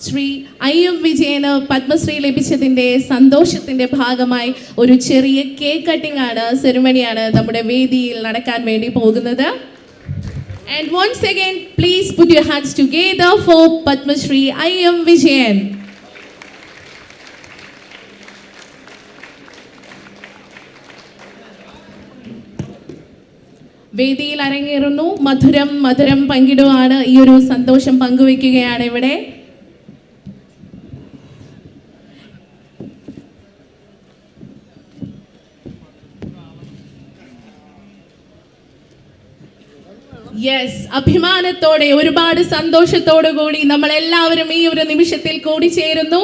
Shri IM വിജയന് പത്മശ്രീ ലഭിച്ചതിൻ്റെ സന്തോഷത്തിൻ്റെ ഭാഗമായി ഒരു ചെറിയ കേക്ക് കട്ടിംഗ് ആണ്, സെറിമണിയാണ് നമ്മുടെ വേദിയിൽ നടക്കാൻ വേണ്ടി പോകുന്നത്. And once again, please put your hands together for Padma Shri IM Vijayan. വേദിയിൽ അരങ്ങേറുന്നു. മധുരം മധുരം പങ്കിടുവാണ്, ഈ ഒരു സന്തോഷം പങ്കുവെക്കുകയാണ് ഇവിടെ. യെസ്, അഭിമാനത്തോടെ ഒരുപാട് സന്തോഷത്തോടു കൂടി നമ്മൾ എല്ലാവരും ഈ ഒരു നിമിഷത്തിൽ കൂടിച്ചേരുന്നു.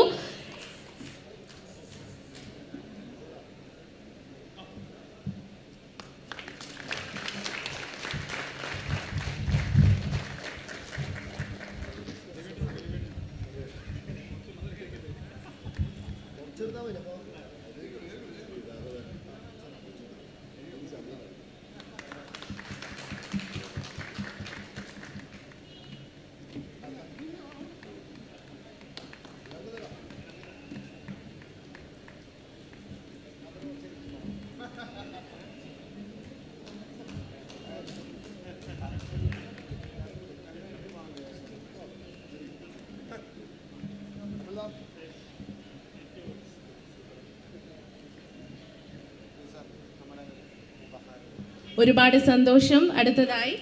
ഒരുപാട് സന്തോഷം. അടുത്തതായി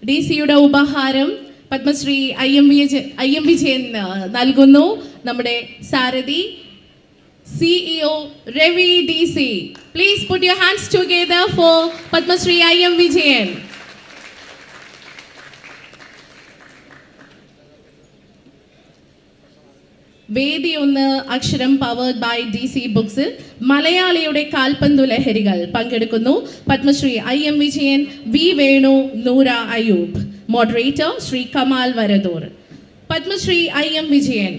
DC-യുടെ ഉപഹാരം പത്മശ്രീ IM വിജയൻ നൽകുന്നു. നമ്മുടെ സാരഥി CEO Ravi DC. Please put your hands together for Padma Shri IM Vijayan. വേദി 1 അക്ഷരം പവേർഡ് ബൈ DC ബുക്സിൽ മലയാളിയുടെ കാൽപന്തു ലഹരികൾ പങ്കെടുക്കുന്നു. Padmashri IM Vijayan, V Venu, Noora Ayoob. Moderator Shri Kamal Varadoor. Padmashri IM Vijayan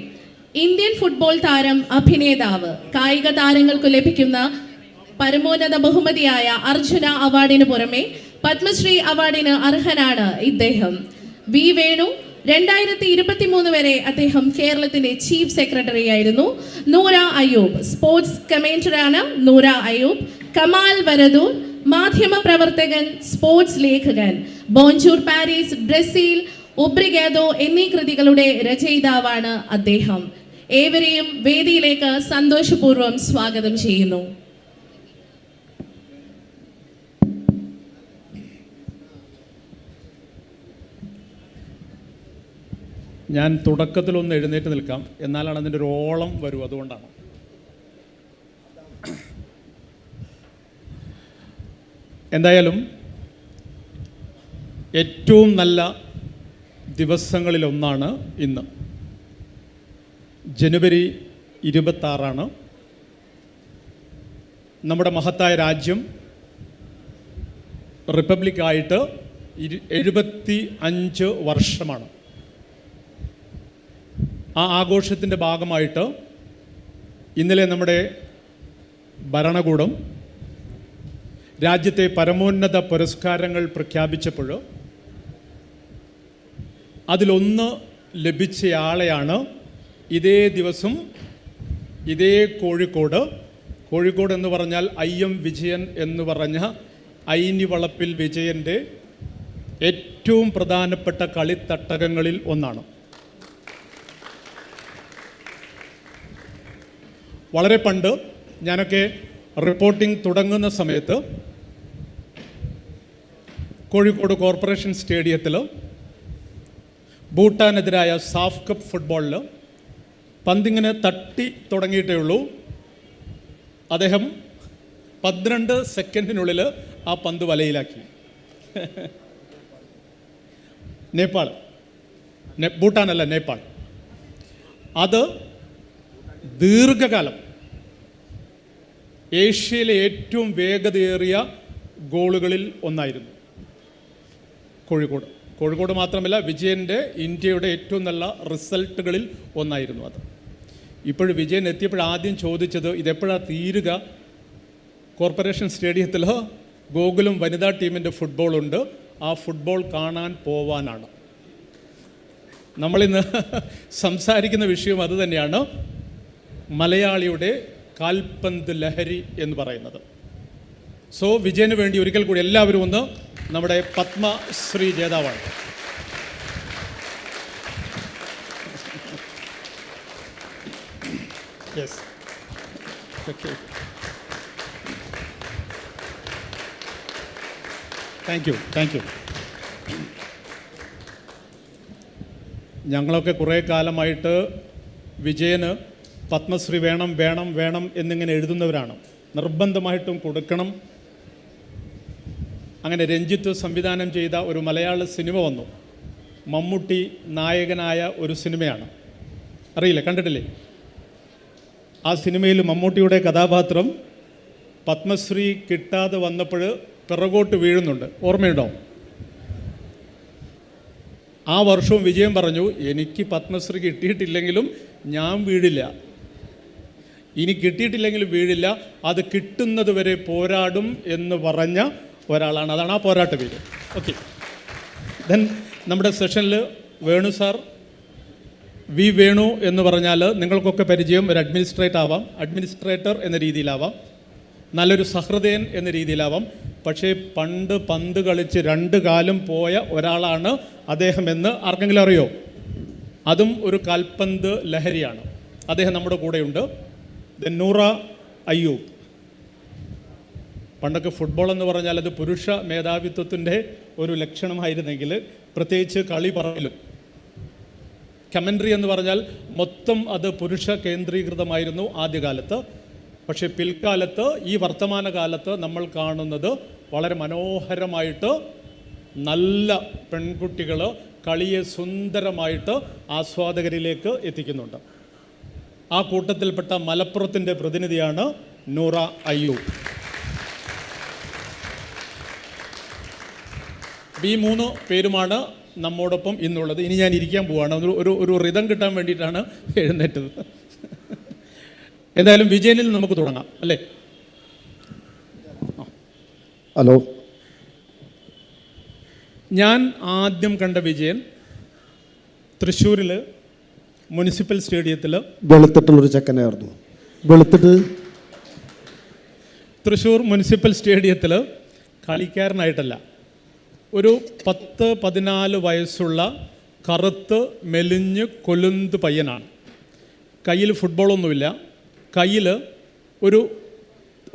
Indian football താരം, അഭിനേതാവ്. കായിക താരങ്ങൾക്ക് ലഭിക്കുന്ന പരമോന്നത ബഹുമതിയായ അർജുന അവാർഡിന് പുറമെ പത്മശ്രീ അവാർഡിന് അർഹനാണ് ഇദ്ദേഹം. വി വേണു 2023 വരെ അദ്ദേഹം കേരളത്തിന്റെ ചീഫ് സെക്രട്ടറി ആയിരുന്നു. നൂറ അയൂബ് സ്പോർട്സ് കമന്ററാണ്. നൂറ അയൂബ്. കമാൽ വരദൂർ മാധ്യമ പ്രവർത്തകൻ, സ്പോർട്സ് ലേഖകൻ. ബോൺജൂർ പാരീസ്, ബ്രസീൽ, ഒബ്രിഗാദോ എന്നീ കൃതികളുടെ രചയിതാവാണ് അദ്ദേഹം. ഏവരെയും വേദിയിലേക്ക് സന്തോഷപൂർവ്വം സ്വാഗതം ചെയ്യുന്നു. ഞാൻ തുടക്കത്തിലൊന്ന് എഴുന്നേറ്റ് നിൽക്കാം, എന്നാലാണ് അതിൻ്റെ ഒരു ഓളം വരും, അതുകൊണ്ടാണ്. എന്തായാലും ഏറ്റവും നല്ല ദിവസങ്ങളിലൊന്നാണ് ഇന്ന്. ജനുവരി 26 നമ്മുടെ മഹത്തായ രാജ്യം റിപ്പബ്ലിക്കായിട്ട് 75 വർഷമാണ്. ആ ആഘോഷത്തിൻ്റെ ഭാഗമായിട്ട് ഇന്നലെ നമ്മുടെ ഭരണകൂടം രാജ്യത്തെ പരമോന്നത പുരസ്കാരങ്ങൾ പ്രഖ്യാപിച്ചപ്പോൾ അതിലൊന്ന് ലഭിച്ചയാളെയാണ് ഇതേ ദിവസം ഇതേ കോഴിക്കോട് എന്ന് പറഞ്ഞാൽ IM വിജയൻ എന്ന് പറഞ്ഞ ഐനിവളപ്പിൽ വിജയൻ്റെ ഏറ്റവും പ്രധാനപ്പെട്ട കളിത്തട്ടകങ്ങളിൽ ഒന്നാണ്. വളരെ പണ്ട് ഞാനൊക്കെ റിപ്പോർട്ടിംഗ് തുടങ്ങുന്ന സമയത്ത് കോഴിക്കോട് കോർപ്പറേഷൻ സ്റ്റേഡിയത്തിൽ ഭൂട്ടാനെതിരായ സാഫ് കപ്പ് ഫുട്ബോളിൽ പന്തിങ്ങനെ തട്ടി തുടങ്ങിയിട്ടേ ഉള്ളൂ, അദ്ദേഹം 12 സെക്കൻഡിനുള്ളിൽ ആ പന്ത് വലയിലാക്കി. ഭൂട്ടാനല്ല, നേപ്പാൾ. അത് ദീർഘകാലം ഏഷ്യയിലെ ഏറ്റവും വേഗതയേറിയ ഗോളുകളിൽ ഒന്നായിരുന്നു കോഴിക്കോട് മാത്രമല്ല, വിജയൻ്റെ ഇന്ത്യയുടെ ഏറ്റവും നല്ല റിസൾട്ടുകളിൽ ഒന്നായിരുന്നു അത്. ഇപ്പോഴും വിജയൻ എത്തിയപ്പോൾ ആദ്യം ചോദിച്ചത് ഇതെപ്പോഴാണ് തീരുക. കോർപ്പറേഷൻ സ്റ്റേഡിയത്തിൽ ഗോകുലം വനിതാ ടീമിൻ്റെ ഫുട്ബോളുണ്ട്, ആ ഫുട്ബോൾ കാണാൻ പോവാനാണ്. നമ്മളിന്ന് സംസാരിക്കുന്ന വിഷയം അത് തന്നെയാണ്, മലയാളിയുടെ കാൽപന്ത് ലഹരി എന്ന് പറയുന്നത്. സോ വിജയന് വേണ്ടി ഒരിക്കൽ കൂടി എല്ലാവരും ഒന്ന് നമ്മുടെ പത്മശ്രീ ജേതാവാണ്. Yes, okay, thank you. ഞങ്ങളൊക്കെ കുറേ കാലമായിട്ട് വിജയന് പത്മശ്രീ വേണം വേണം വേണം എന്നിങ്ങനെ എഴുതുന്നവരാണ്. നിർബന്ധമായിട്ടും കൊടുക്കണം. അങ്ങനെ രഞ്ജിത്ത് സംവിധാനം ചെയ്ത ഒരു മലയാള സിനിമ വന്നു. മമ്മൂട്ടി നായകനായ ഒരു സിനിമയാണ്. അറിയില്ല, കണ്ടിട്ടില്ലേ? ആ സിനിമയിൽ മമ്മൂട്ടിയുടെ കഥാപാത്രം പത്മശ്രീ കിട്ടാതെ വന്നപ്പോൾ പിറകോട്ട് വീഴുന്നുണ്ട്. ഓർമ്മയുണ്ടോ? ആ വർഷവും വിജയൻ പറഞ്ഞു, എനിക്ക് പത്മശ്രീ കിട്ടിയിട്ടില്ലെങ്കിലും ഞാൻ വീഴില്ല, ഇനി കിട്ടിയിട്ടില്ലെങ്കിലും വീഴില്ല, അത് കിട്ടുന്നത് വരെ പോരാടും എന്ന് പറഞ്ഞ ഒരാളാണ്. അതാണ് ആ പോരാട്ട പേര്. ഓക്കെ, ദെൻ നമ്മുടെ സെഷനിൽ വേണു സാർ, വി വേണു എന്ന് പറഞ്ഞാൽ നിങ്ങൾക്കൊക്കെ പരിചയം ഒരു അഡ്മിനിസ്ട്രേറ്റർ എന്ന രീതിയിലാവാം, നല്ലൊരു സഹൃദയൻ എന്ന രീതിയിലാവാം. പക്ഷേ പണ്ട് പന്ത് കളിച്ച് 2 കാലും പോയ ഒരാളാണ് അദ്ദേഹം എന്ന് ആർക്കെങ്കിലും അറിയോ? അതും ഒരു കാൽപന്ത് ലഹരിയാണ്. അദ്ദേഹം നമ്മുടെ കൂടെയുണ്ട്. നൂറ അയ്യൂബ്. പണ്ടൊക്കെ ഫുട്ബോൾ എന്ന് പറഞ്ഞാൽ അത് പുരുഷ മേധാവിത്വത്തിൻ്റെ ഒരു ലക്ഷണമായിരുന്നെങ്കിൽ, പ്രത്യേകിച്ച് കളി പറയലും കമൻട്രി എന്ന് പറഞ്ഞാൽ മൊത്തം അത് പുരുഷ കേന്ദ്രീകൃതമായിരുന്നു ആദ്യകാലത്ത്. പക്ഷേ പിൽക്കാലത്ത്, ഈ വർത്തമാനകാലത്ത് നമ്മൾ കാണുന്നത് വളരെ മനോഹരമായിട്ട് നല്ല പെൺകുട്ടികൾ കളിയെ സുന്ദരമായിട്ട് ആസ്വാദകരിലേക്ക് എത്തിക്കുന്നുണ്ട്. ആ കൂട്ടത്തിൽപ്പെട്ട മലപ്പുറത്തിൻ്റെ പ്രതിനിധിയാണ് നൂറ അയ്യൂബ്. ഈ 3 പേരുമാണ് നമ്മോടൊപ്പം ഇന്നുള്ളത്. ഇനി ഞാൻ ഇരിക്കാൻ പോവാണ്. ഒരു റിതം കിട്ടാൻ വേണ്ടിയിട്ടാണ് എഴുന്നേറ്റത്. എന്തായാലും വിജയനിൽ നമുക്ക് തുടങ്ങാം അല്ലേ? ഹലോ. ഞാൻ ആദ്യം കണ്ട വിജയൻ തൃശ്ശൂരിൽ മുനിസിപ്പൽ സ്റ്റേഡിയത്തിൽ വെളുത്തിട്ടുള്ളൊരു ചെക്കനായിരുന്നു. തൃശ്ശൂർ മുനിസിപ്പൽ സ്റ്റേഡിയത്തിൽ കളിക്കാരനായിട്ടല്ല, ഒരു 10-14 വയസ്സുള്ള കറുത്ത് മെലിഞ്ഞ് കൊലുന്ത് പയ്യനാണ്. കയ്യിൽ ഫുട്ബോളൊന്നുമില്ല. കയ്യിൽ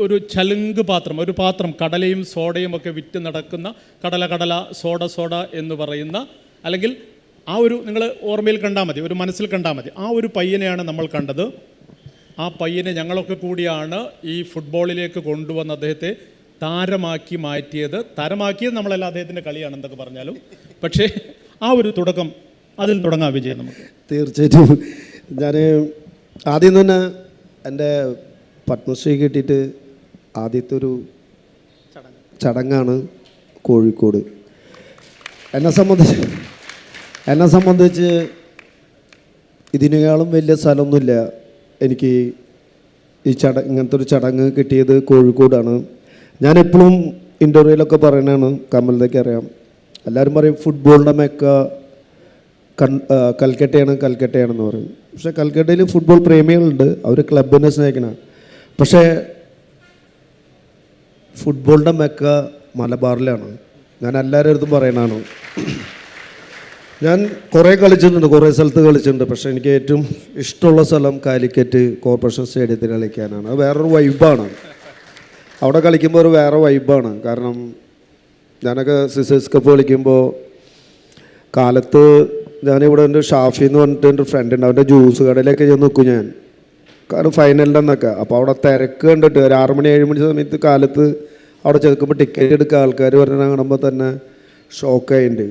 ഒരു ചലുങ്ക് പാത്രം, ഒരു പാത്രം, കടലയും സോഡയും ഒക്കെ വിറ്റ് നടക്കുന്ന, കടല സോഡ എന്ന് പറയുന്ന, അല്ലെങ്കിൽ ആ ഒരു, നിങ്ങൾ ഓർമ്മയിൽ കണ്ടാൽ മതി, ഒരു മനസ്സിൽ കണ്ടാൽ മതി, ആ ഒരു പയ്യനെയാണ് നമ്മൾ കണ്ടത്. ആ പയ്യനെ ഞങ്ങളൊക്കെ കൂടിയാണ് ഈ ഫുട്ബോളിലേക്ക് കൊണ്ടുവന്ന് അദ്ദേഹത്തെ താരമാക്കി മാറ്റിയത്. നമ്മളല്ല, അദ്ദേഹത്തിൻ്റെ കളിയാണ് എന്തൊക്കെ പറഞ്ഞാലും. പക്ഷേ ആ ഒരു തുടക്കം, അതിൽ തുടങ്ങാം വിജയം നമുക്ക്. തീർച്ചയായിട്ടും. ഞാൻ ആദ്യം തന്നെ എൻ്റെ പത്മശ്രീ കിട്ടിയിട്ട് ആദ്യത്തെ ഒരു ചടങ്ങാണ് കോഴിക്കോട്. എന്നെ സംബന്ധിച്ച് ഇതിനേക്കാളും വലിയ സ്ഥലമൊന്നുമില്ല. എനിക്ക് ഇങ്ങനത്തെ ഒരു ചടങ്ങ് കിട്ടിയത് കോഴിക്കോടാണ്. ഞാനെപ്പോഴും ഇൻ്റർവ്യൂവിലൊക്കെ പറയണതാണ്, കമലിനൊക്കെ അറിയാം, എല്ലാവരും പറയും ഫുട്ബോളിൻ്റെ മെക്ക കൽക്കട്ടയാണെന്ന് പറയും. പക്ഷേ കൽക്കട്ടയിൽ ഫുട്ബോൾ പ്രേമികളുണ്ട്, അവർ ക്ലബിനെ സ്നേഹിക്കണം. പക്ഷേ ഫുട്ബോളിൻ്റെ മെക്ക മലബാറിലാണ്. ഞാൻ എല്ലാവരുടെ അടുത്തും പറയണതാണ്. ഞാൻ കുറേ കളിച്ചിട്ടുണ്ട്, കുറേ സ്ഥലത്ത് കളിച്ചിട്ടുണ്ട്. പക്ഷേ എനിക്ക് ഏറ്റവും ഇഷ്ടമുള്ള സ്ഥലം കാലിക്കറ്റ് കോർപ്പറേഷൻ സ്റ്റേഡിയത്തിൽ കളിക്കാനാണ്. അത് വേറൊരു വൈബാണ്. അവിടെ കളിക്കുമ്പോൾ ഒരു വേറെ വൈബാണ്. കാരണം ഞാനൊക്കെ സിസേഴ്സ് കപ്പ് കളിക്കുമ്പോൾ കാലത്ത് ഞാനിവിടെ എൻ്റെ ഷാഫി എന്ന് പറഞ്ഞിട്ട് എൻ്റെ ഫ്രണ്ട് ഉണ്ട്, അവൻ്റെ ജ്യൂസ് കടയിലൊക്കെ ചെന്ന് നിൽക്കും ഞാൻ, കാരണം ഫൈനലിൻ്റെ അന്നൊക്കെ. അപ്പോൾ അവിടെ തിരക്ക് കണ്ടിട്ട് ഒരു 6 മണി 7 മണി സമയത്ത് കാലത്ത് അവിടെ ചെറുക്കുമ്പോൾ ടിക്കറ്റ് എടുക്കുക ആൾക്കാർ പറഞ്ഞാൽ കാണുമ്പോൾ തന്നെ ഷോക്കായിട്ടുണ്ട്.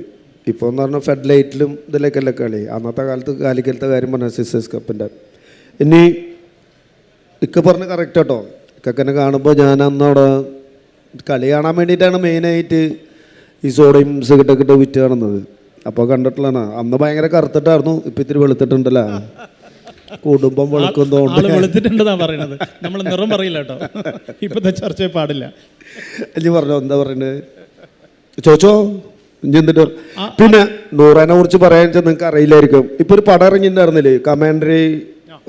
ഇപ്പോൾ എന്ന് പറഞ്ഞാൽ ഫെഡ് ലൈറ്റിലും ഇതിലേക്കല്ലേ കളി. അന്നത്തെ കാലത്ത് കാലിക്കലത്തെ കാര്യം പറഞ്ഞാൽ സിസേഴ്സ് കപ്പിൻ്റെ. ഇനി ഇക്ക പറഞ്ഞ് കറക്റ്റ് കേട്ടോ. ഇക്കനെ കാണുമ്പോൾ ഞാൻ അന്ന് അവിടെ കളി കാണാൻ വേണ്ടിയിട്ടാണ് മെയിനായിട്ട് ഈ സോഡയും സിഗരറ്റൊക്കെ ഇട്ട് വിറ്റ് കാണുന്നത്. അപ്പോൾ കണ്ടിട്ടുള്ളതാണ്. അന്ന് ഭയങ്കര കറുത്തിട്ടായിരുന്നു, ഇപ്പം ഇത്തിരി വെളുത്തിട്ടുണ്ടല്ലോ. കുടുംബം വെളുത്തിട്ടുണ്ടെന്നാ പറയണത്. നമ്മൾ നിറം പറയില്ല കേട്ടോ, ഇപ്പോഴത്തെ ചർച്ച പാടില്ല. അല്ലേ പറഞ്ഞോ, എന്താ പറയുന്നത് ചോദിച്ചോ? ഇനി എന്നിട്ട് പിന്നെ നൂറാനെ കുറിച്ച് പറയാൻ വെച്ചാൽ നിങ്ങൾക്ക് അറിയില്ലായിരിക്കും. ഇപ്പൊ ഒരു പടം ഇറങ്ങിയിട്ടുണ്ടായിരുന്നില്ലേ, കമാൻഡറി,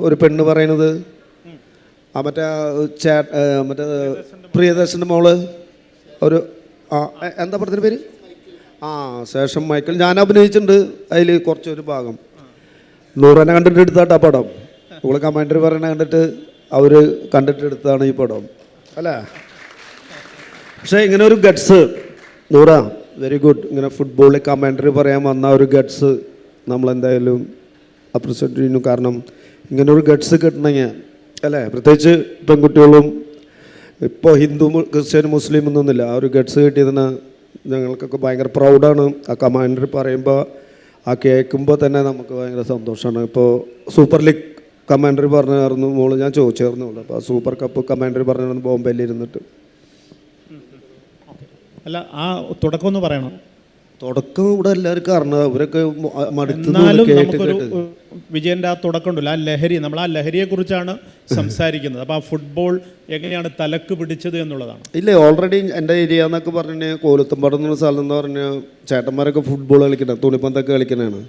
ഒരു പെണ്ണ് പറയണത്, ആ മറ്റേ മറ്റേ പ്രിയദർശൻ്റെ മോള്, ഒരു എന്താ പറഞ്ഞ പേര്, ശേഷം മൈക്കിൾ. ഞാൻ അഭിനയിച്ചിട്ടുണ്ട് അതിൽ കുറച്ചൊരു ഭാഗം. നൂറാനെ കണ്ടിട്ട് എടുത്താട്ടാ പടം. ഇവള് കമാൻഡറി പറയണ കണ്ടിട്ട് അവര് കണ്ടിട്ട് എടുത്താണ് ഈ പടം അല്ലേ. പക്ഷേ ഇങ്ങനെ ഒരു ഗട്ട്സ്, നൂറ വെരി ഗുഡ്. ഇങ്ങനെ ഫുട്ബോളിൽ കമാൻഡറി പറയാൻ വന്ന ഒരു ഗട്ട്സ് നമ്മളെന്തായാലും അപ്രിസിയേറ്റ് ചെയ്യുന്നു. കാരണം ഇങ്ങനെ ഒരു ഗട്ട്സ് കിട്ടണമെങ്കിൽ അല്ലേ, പ്രത്യേകിച്ച് പെൺകുട്ടികളും ഇപ്പോൾ ഹിന്ദു ക്രിസ്ത്യൻ മുസ്ലിം എന്നൊന്നുമില്ല, ആ ഒരു ഗട്ട്സ് കിട്ടിയതിന് ഞങ്ങൾക്കൊക്കെ ഭയങ്കര പ്രൗഡാണ്. ആ കമാൻഡറി പറയുമ്പോൾ, ആ കേൾക്കുമ്പോൾ തന്നെ നമുക്ക് ഭയങ്കര സന്തോഷമാണ്. ഇപ്പോൾ സൂപ്പർ ലീഗ് കമാൻഡറി പറഞ്ഞായിരുന്നു മോള്, ഞാൻ ചോദിച്ചായിരുന്നു. അപ്പോൾ സൂപ്പർ കപ്പ് കമാൻഡറി പറഞ്ഞായിരുന്നു ബോംബെയിൽ ഇരുന്നിട്ട്. അല്ല, ആ തുടക്കം ഒന്ന് പറയണം. തുടക്കം ഇവിടെ എല്ലാവർക്കും അറിഞ്ഞത്, അവരൊക്കെ നമുക്കൊരു വിജയൻ്റെ ആ തുടക്കം ഉണ്ടല്ലോ, ആ ലഹരി, നമ്മൾ ആ ലഹരിയെക്കുറിച്ചാണ് സംസാരിക്കുന്നത്. അപ്പോൾ ആ ഫുട്ബോൾ എങ്ങനെയാണ് തലക്ക് പിടിച്ചത് എന്നുള്ളതാണ്. ഇല്ല, ഓൾറെഡി എൻ്റെ ഏരിയ എന്നൊക്കെ പറഞ്ഞ് കോലുത്തുംപാടം എന്നുള്ള സ്ഥലം എന്ന് പറഞ്ഞാൽ ചേട്ടന്മാരൊക്കെ ഫുട്ബോൾ കളിക്കണ, തുണിപ്പന്തൊക്കെ കളിക്കണതാണ്.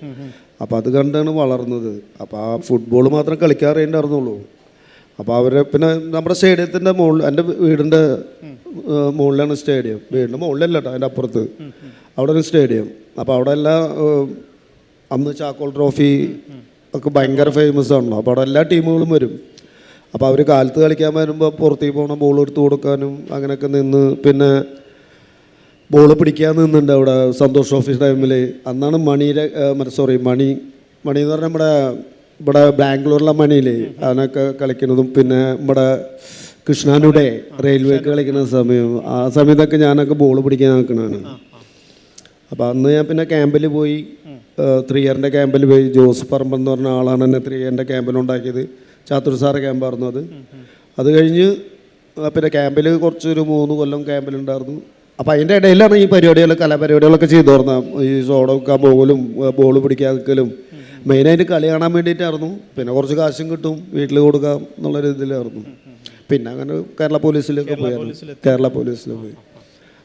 അപ്പോൾ അത് കണ്ടാണ് വളർന്നത്. അപ്പോൾ ആ ഫുട്ബോൾ മാത്രം കളിക്കാറിയുണ്ടായിരുന്നുള്ളൂ. അപ്പോൾ അവരെ പിന്നെ നമ്മുടെ സ്റ്റേഡിയത്തിൻ്റെ മുകളിൽ, എൻ്റെ വീടിൻ്റെ മുകളിലാണ് സ്റ്റേഡിയം. വീടിൻ്റെ മുകളിലല്ല കേട്ടോ, അതിൻ്റെ അപ്പുറത്ത് അവിടെ ഒരു സ്റ്റേഡിയം. അപ്പോൾ അവിടെ എല്ലാം അന്ന് ചാക്കോൾ ട്രോഫി ഒക്കെ ഭയങ്കര ഫേമസ് ആണല്ലോ. അപ്പോൾ അവിടെ എല്ലാ ടീമുകളും വരും. അപ്പോൾ അവർ കാലത്ത് കളിക്കാൻ വരുമ്പോൾ പുറത്തേക്ക് പോകണം, ബോൾ എടുത്ത് കൊടുക്കാനും അങ്ങനെയൊക്കെ നിന്ന്, പിന്നെ ബോൾ പിടിക്കാൻ നിന്നുണ്ട് അവിടെ സന്തോഷ് ട്രോഫി ടൈമിൽ. അന്നാണ് മണി എന്ന് പറഞ്ഞാൽ ഇവിടെ ബാംഗ്ലൂരിലെ മണിയില്ലേ അതിനൊക്കെ കളിക്കുന്നതും, പിന്നെ നമ്മുടെ കൃഷ്ണാനുടെ റെയിൽവേക്ക് കളിക്കുന്ന സമയം, ആ സമയത്തൊക്കെ ഞാനൊക്കെ ബോൾ പിടിക്കാൻ നിൽക്കണതാണ്. അപ്പോൾ അന്ന് ഞാൻ പിന്നെ ക്യാമ്പിൽ പോയി, 3 ഇയറിൻ്റെ ക്യാമ്പിൽ പോയി. ജോസ് പറമ്പെന്ന് പറഞ്ഞ ആളാണ് എന്നെ 3 ഇയറിൻ്റെ ക്യാമ്പിലുണ്ടാക്കിയത്. ചാത്തൂർ സാറ് ക്യാമ്പായിരുന്നു അത്. അത് കഴിഞ്ഞ് പിന്നെ ക്യാമ്പിൽ കുറച്ചൊരു 3 കൊല്ലം ക്യാമ്പിലുണ്ടായിരുന്നു. അപ്പോൾ അതിൻ്റെ ഇടയിലാണ് ഈ പരിപാടികൾ, കലാപരിപാടികളൊക്കെ ചെയ്തു തുറന്നത്. ഈ സോഡ വെക്കാൻ പോകലും ബോൾ പിടിക്കാൻ നിൽക്കലും, മെയിനായിട്ട് കളി കാണാൻ വേണ്ടിയിട്ടായിരുന്നു. പിന്നെ കുറച്ച് കാശും കിട്ടും, വീട്ടിൽ കൊടുക്കാം എന്നുള്ളൊരു ഇതിലായിരുന്നു. പിന്നെ അങ്ങനെ കേരള പോലീസിലേക്ക് പോയായിരുന്നു. കേരള പോലീസിൽ പോയി,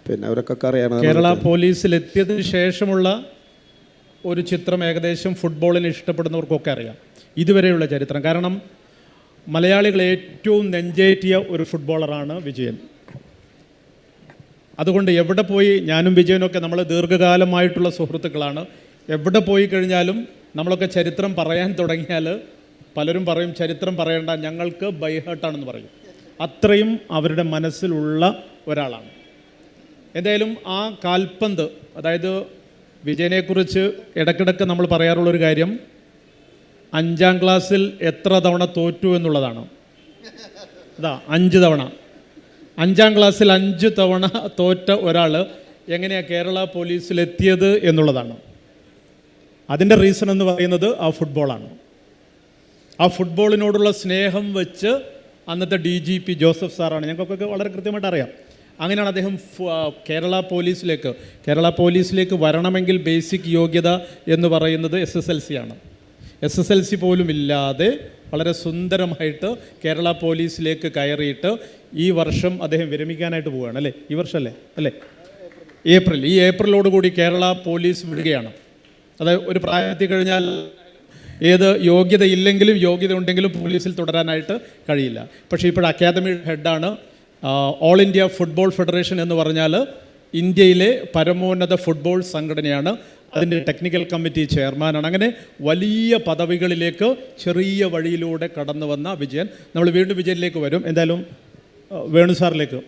പിന്നെ അവരൊക്കെ അറിയണം. കേരള പോലീസിലെത്തിയതിന് ശേഷമുള്ള ഒരു ചിത്രം ഏകദേശം ഫുട്ബോളിനെ ഇഷ്ടപ്പെടുന്നവർക്കൊക്കെ അറിയാം, ഇതുവരെയുള്ള ചരിത്രം. കാരണം മലയാളികൾ ഏറ്റവും നെഞ്ചേറ്റിയ ഒരു ഫുട്ബോളറാണ് വിജയൻ. അതുകൊണ്ട് എവിടെ പോയി, ഞാനും വിജയനൊക്കെ നമ്മൾ ദീർഘകാലമായിട്ടുള്ള സുഹൃത്തുക്കളാണ്. എവിടെ പോയി കഴിഞ്ഞാലും നമ്മളൊക്കെ ചരിത്രം പറയാൻ തുടങ്ങിയാൽ പലരും പറയും ചരിത്രം പറയേണ്ട, ഞങ്ങൾക്ക് ബൈഹേർട്ടാണെന്ന് പറയും. അത്രയും അവരുടെ മനസ്സിലുള്ള ഒരാളാണ്. എന്തായാലും ആ കാൽപന്ത്, അതായത് വിജയനെക്കുറിച്ച് ഇടയ്ക്കിടയ്ക്ക് നമ്മൾ പറയാറുള്ളൊരു കാര്യം 5ാം ക്ലാസ്സിൽ എത്ര തവണ തോറ്റു എന്നുള്ളതാണ്. 5 തവണ. 5ാം ക്ലാസ്സിൽ 5 തവണ തോറ്റ ഒരാൾ എങ്ങനെയാണ് കേരള പോലീസിലെത്തിയത് എന്നുള്ളതാണ്. അതിൻ്റെ റീസൺ എന്ന് പറയുന്നത് ആ ഫുട്ബോളാണ്. ആ ഫുട്ബോളിനോടുള്ള സ്നേഹം വെച്ച് അന്നത്തെ DGP ജോസഫ് സാറാണ്, ഞങ്ങൾക്കൊക്കെ വളരെ കൃത്യമായിട്ട് അറിയാം. അങ്ങനെയാണ് അദ്ദേഹം കേരള പോലീസിലേക്ക് വരണമെങ്കിൽ ബേസിക് യോഗ്യത എന്ന് പറയുന്നത് SSLC ആണ്. SSLC പോലും ഇല്ലാതെ വളരെ സുന്ദരമായിട്ട് കേരള പോലീസിലേക്ക് കയറിയിട്ട് ഈ വർഷം അദ്ദേഹം വിരമിക്കാനായിട്ട് പോവുകയാണ് അല്ലേ? ഈ വർഷമല്ലേ അല്ലേ? ഈ ഏപ്രിലോടുകൂടി കേരള പോലീസ് വിടുകയാണ്. അതായത് ഒരു പ്രായത്തിൽ കഴിഞ്ഞാൽ ഏത് യോഗ്യത ഇല്ലെങ്കിലും യോഗ്യത ഉണ്ടെങ്കിലും പോലീസിൽ തുടരാനായിട്ട് കഴിയില്ല. പക്ഷേ ഇപ്പോൾ അക്കാദമി ഹെഡാണ്. ഓൾ ഇന്ത്യ ഫുട്ബോൾ ഫെഡറേഷൻ എന്ന് പറഞ്ഞാൽ ഇന്ത്യയിലെ പരമോന്നത ഫുട്ബോൾ സംഘടനയാണ്. അതിൻ്റെ ടെക്നിക്കൽ കമ്മിറ്റി ചെയർമാനാണ്. അങ്ങനെ വലിയ പദവികളിലേക്ക് ചെറിയ വഴിയിലൂടെ കടന്നു വന്ന വിജയൻ. നമ്മൾ വീണ്ടും വിജയനിലേക്ക് വരും. എന്തായാലും വേണു സാറിലേക്ക്,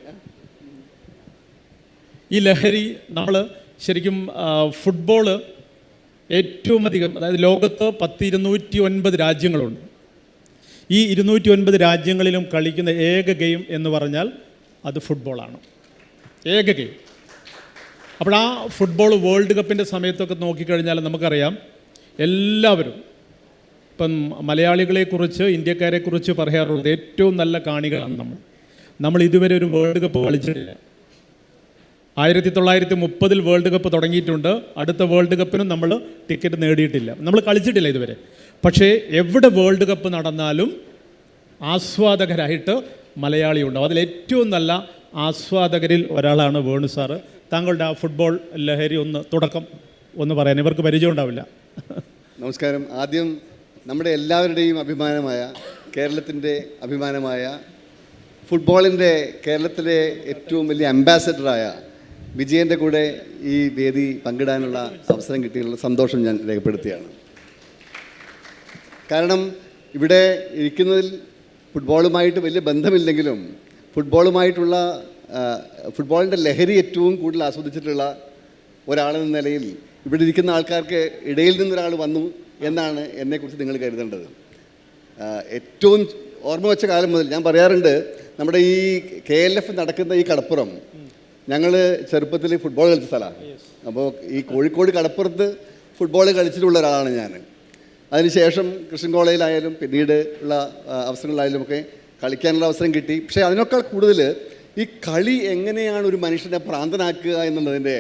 ഈ ലഹരി നമ്മൾ ശരിക്കും ഫുട്ബോള് ഏറ്റവും അധികം, അതായത് ലോകത്ത് 209 രാജ്യങ്ങളുണ്ട്. ഈ 209 രാജ്യങ്ങളിലും കളിക്കുന്ന ഏക ഗെയിം എന്ന് പറഞ്ഞാൽ അത് ഫുട്ബോളാണ്, ഏക ഗെയിം. അപ്പോൾ ആ ഫുട്ബോൾ വേൾഡ് കപ്പിൻ്റെ സമയത്തൊക്കെ നോക്കിക്കഴിഞ്ഞാൽ നമുക്കറിയാം, എല്ലാവരും ഇപ്പം മലയാളികളെക്കുറിച്ച്, ഇന്ത്യക്കാരെക്കുറിച്ച് പറയാറുള്ളത് ഏറ്റവും നല്ല കാണികളാണ് നമ്മൾ ഇതുവരെ ഒരു വേൾഡ് കപ്പ് കളിച്ചിട്ടില്ല. 1930 വേൾഡ് കപ്പ് തുടങ്ങിയിട്ടുണ്ട്. അടുത്ത വേൾഡ് കപ്പിനും നമ്മൾ ടിക്കറ്റ് നേടിയിട്ടില്ല, നമ്മൾ കളിച്ചിട്ടില്ല ഇതുവരെ. പക്ഷേ എവിടെ വേൾഡ് കപ്പ് നടന്നാലും ആസ്വാദകരായിട്ട് മലയാളി ഉണ്ടാവും. അതിലേറ്റവും നല്ല ആസ്വാദകരിൽ ഒരാളാണ് വേണു സാറ്. താങ്കളുടെ ആ ഫുട്ബോൾ ലഹരി തുടക്കം ഒന്ന് പറയാൻ, ഇവർക്ക് പരിചയം ഉണ്ടാവില്ല. നമസ്കാരം. ആദ്യം നമ്മുടെ എല്ലാവരുടെയും അഭിമാനമായ, കേരളത്തിൻ്റെ അഭിമാനമായ, ഫുട്ബോളിൻ്റെ കേരളത്തിലെ ഏറ്റവും വലിയ അംബാസഡറായ വിജയൻ്റെ കൂടെ ഈ വേദി പങ്കിടാനുള്ള അവസരം കിട്ടിയുള്ള സന്തോഷം ഞാൻ രേഖപ്പെടുത്തുകയാണ്. കാരണം ഇവിടെ ഇരിക്കുന്നതിൽ ഫുട്ബോളുമായിട്ട് വലിയ ബന്ധമില്ലെങ്കിലും ഫുട്ബോളിൻ്റെ ലഹരി ഏറ്റവും കൂടുതൽ ആസ്വദിച്ചിട്ടുള്ള ഒരാളെന്ന നിലയിൽ ഇവിടെ ഇരിക്കുന്ന ആൾക്കാർക്ക് ഇടയിൽ നിന്നൊരാൾ വന്നു എന്നാണ് എന്നെക്കുറിച്ച് നിങ്ങൾ കരുതേണ്ടത്. ഏറ്റവും ഓർമ്മ വെച്ച കാലം മുതൽ ഞാൻ പറയാറുണ്ട്, നമ്മുടെ ഈ KLF നടക്കുന്ന ഈ കടപ്പുറം ഞങ്ങൾ ചെറുപ്പത്തിൽ ഫുട്ബോൾ കളിച്ച സ്ഥലമാണ്. അപ്പോൾ ഈ കോഴിക്കോട് കടപ്പുറത്ത് ഫുട്ബോൾ കളിച്ചിട്ടുള്ള ഒരാളാണ് ഞാൻ. അതിനുശേഷം കൃഷ്ണൻ കോളേജിലായാലും പിന്നീട് ഉള്ള അവസരങ്ങളിലായാലും ഒക്കെ കളിക്കാനുള്ള അവസരം കിട്ടി. പക്ഷേ അതിനേക്കാൾ കൂടുതൽ ഈ കളി എങ്ങനെയാണ് ഒരു മനുഷ്യനെ ഭ്രാന്തനാക്കുക എന്നുള്ളതിൻ്റെ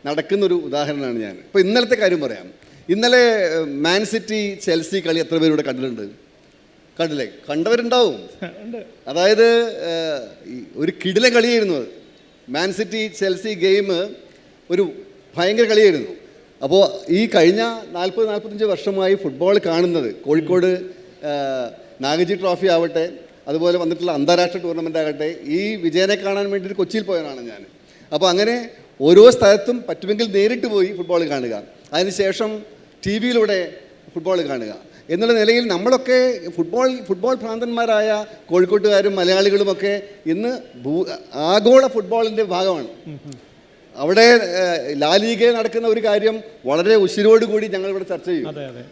നടക്കുന്നൊരു ഉദാഹരണമാണ് ഞാൻ. ഇപ്പോൾ ഇന്നലത്തെ കാര്യം പറയാം. ഇന്നലെ മാൻ സിറ്റി ചെൽസി കളി എത്ര പേരിവിടെ കണ്ടിട്ടുണ്ട്? കണ്ടില്ലേ? കണ്ടവരുണ്ടാവും. അതായത് ഒരു കിടില കളിയായിരുന്നു അത്. മാൻ സിറ്റി ചെൽസി ഗെയിം ഒരു ഭയങ്കര കളിയായിരുന്നു. അപ്പോൾ ഈ കഴിഞ്ഞ 40-45 വർഷമായി ഫുട്ബോൾ കാണുന്നത്, കോഴിക്കോട് നാഗജി ട്രോഫി ആവട്ടെ, അതുപോലെ വന്നിട്ടുള്ള അന്താരാഷ്ട്ര ടൂർണമെൻ്റ് ആകട്ടെ, ഈ വിജയനെ കാണാൻ വേണ്ടിയിട്ട് കൊച്ചിയിൽ പോയതാണ് ഞാൻ. അപ്പോൾ അങ്ങനെ ഓരോ സ്ഥലത്തും പറ്റുമെങ്കിൽ നേരിട്ട് പോയി ഫുട്ബോൾ കാണുക, അതിനുശേഷം TV യിലൂടെ ഫുട്ബോൾ കാണുക എന്നുള്ള നിലയിൽ നമ്മളൊക്കെ ഫുട്ബോൾ ഭ്രാന്തന്മാരായ കോഴിക്കോട്ടുകാരും മലയാളികളുമൊക്കെ ഇന്ന് ആഗോള ഫുട്ബോളിൻ്റെ ഭാഗമാണ്. അവിടെ ലാലീഗയിൽ നടക്കുന്ന ഒരു കാര്യം വളരെ ഉശിരോടുകൂടി ഞങ്ങളിവിടെ ചർച്ച ചെയ്യും.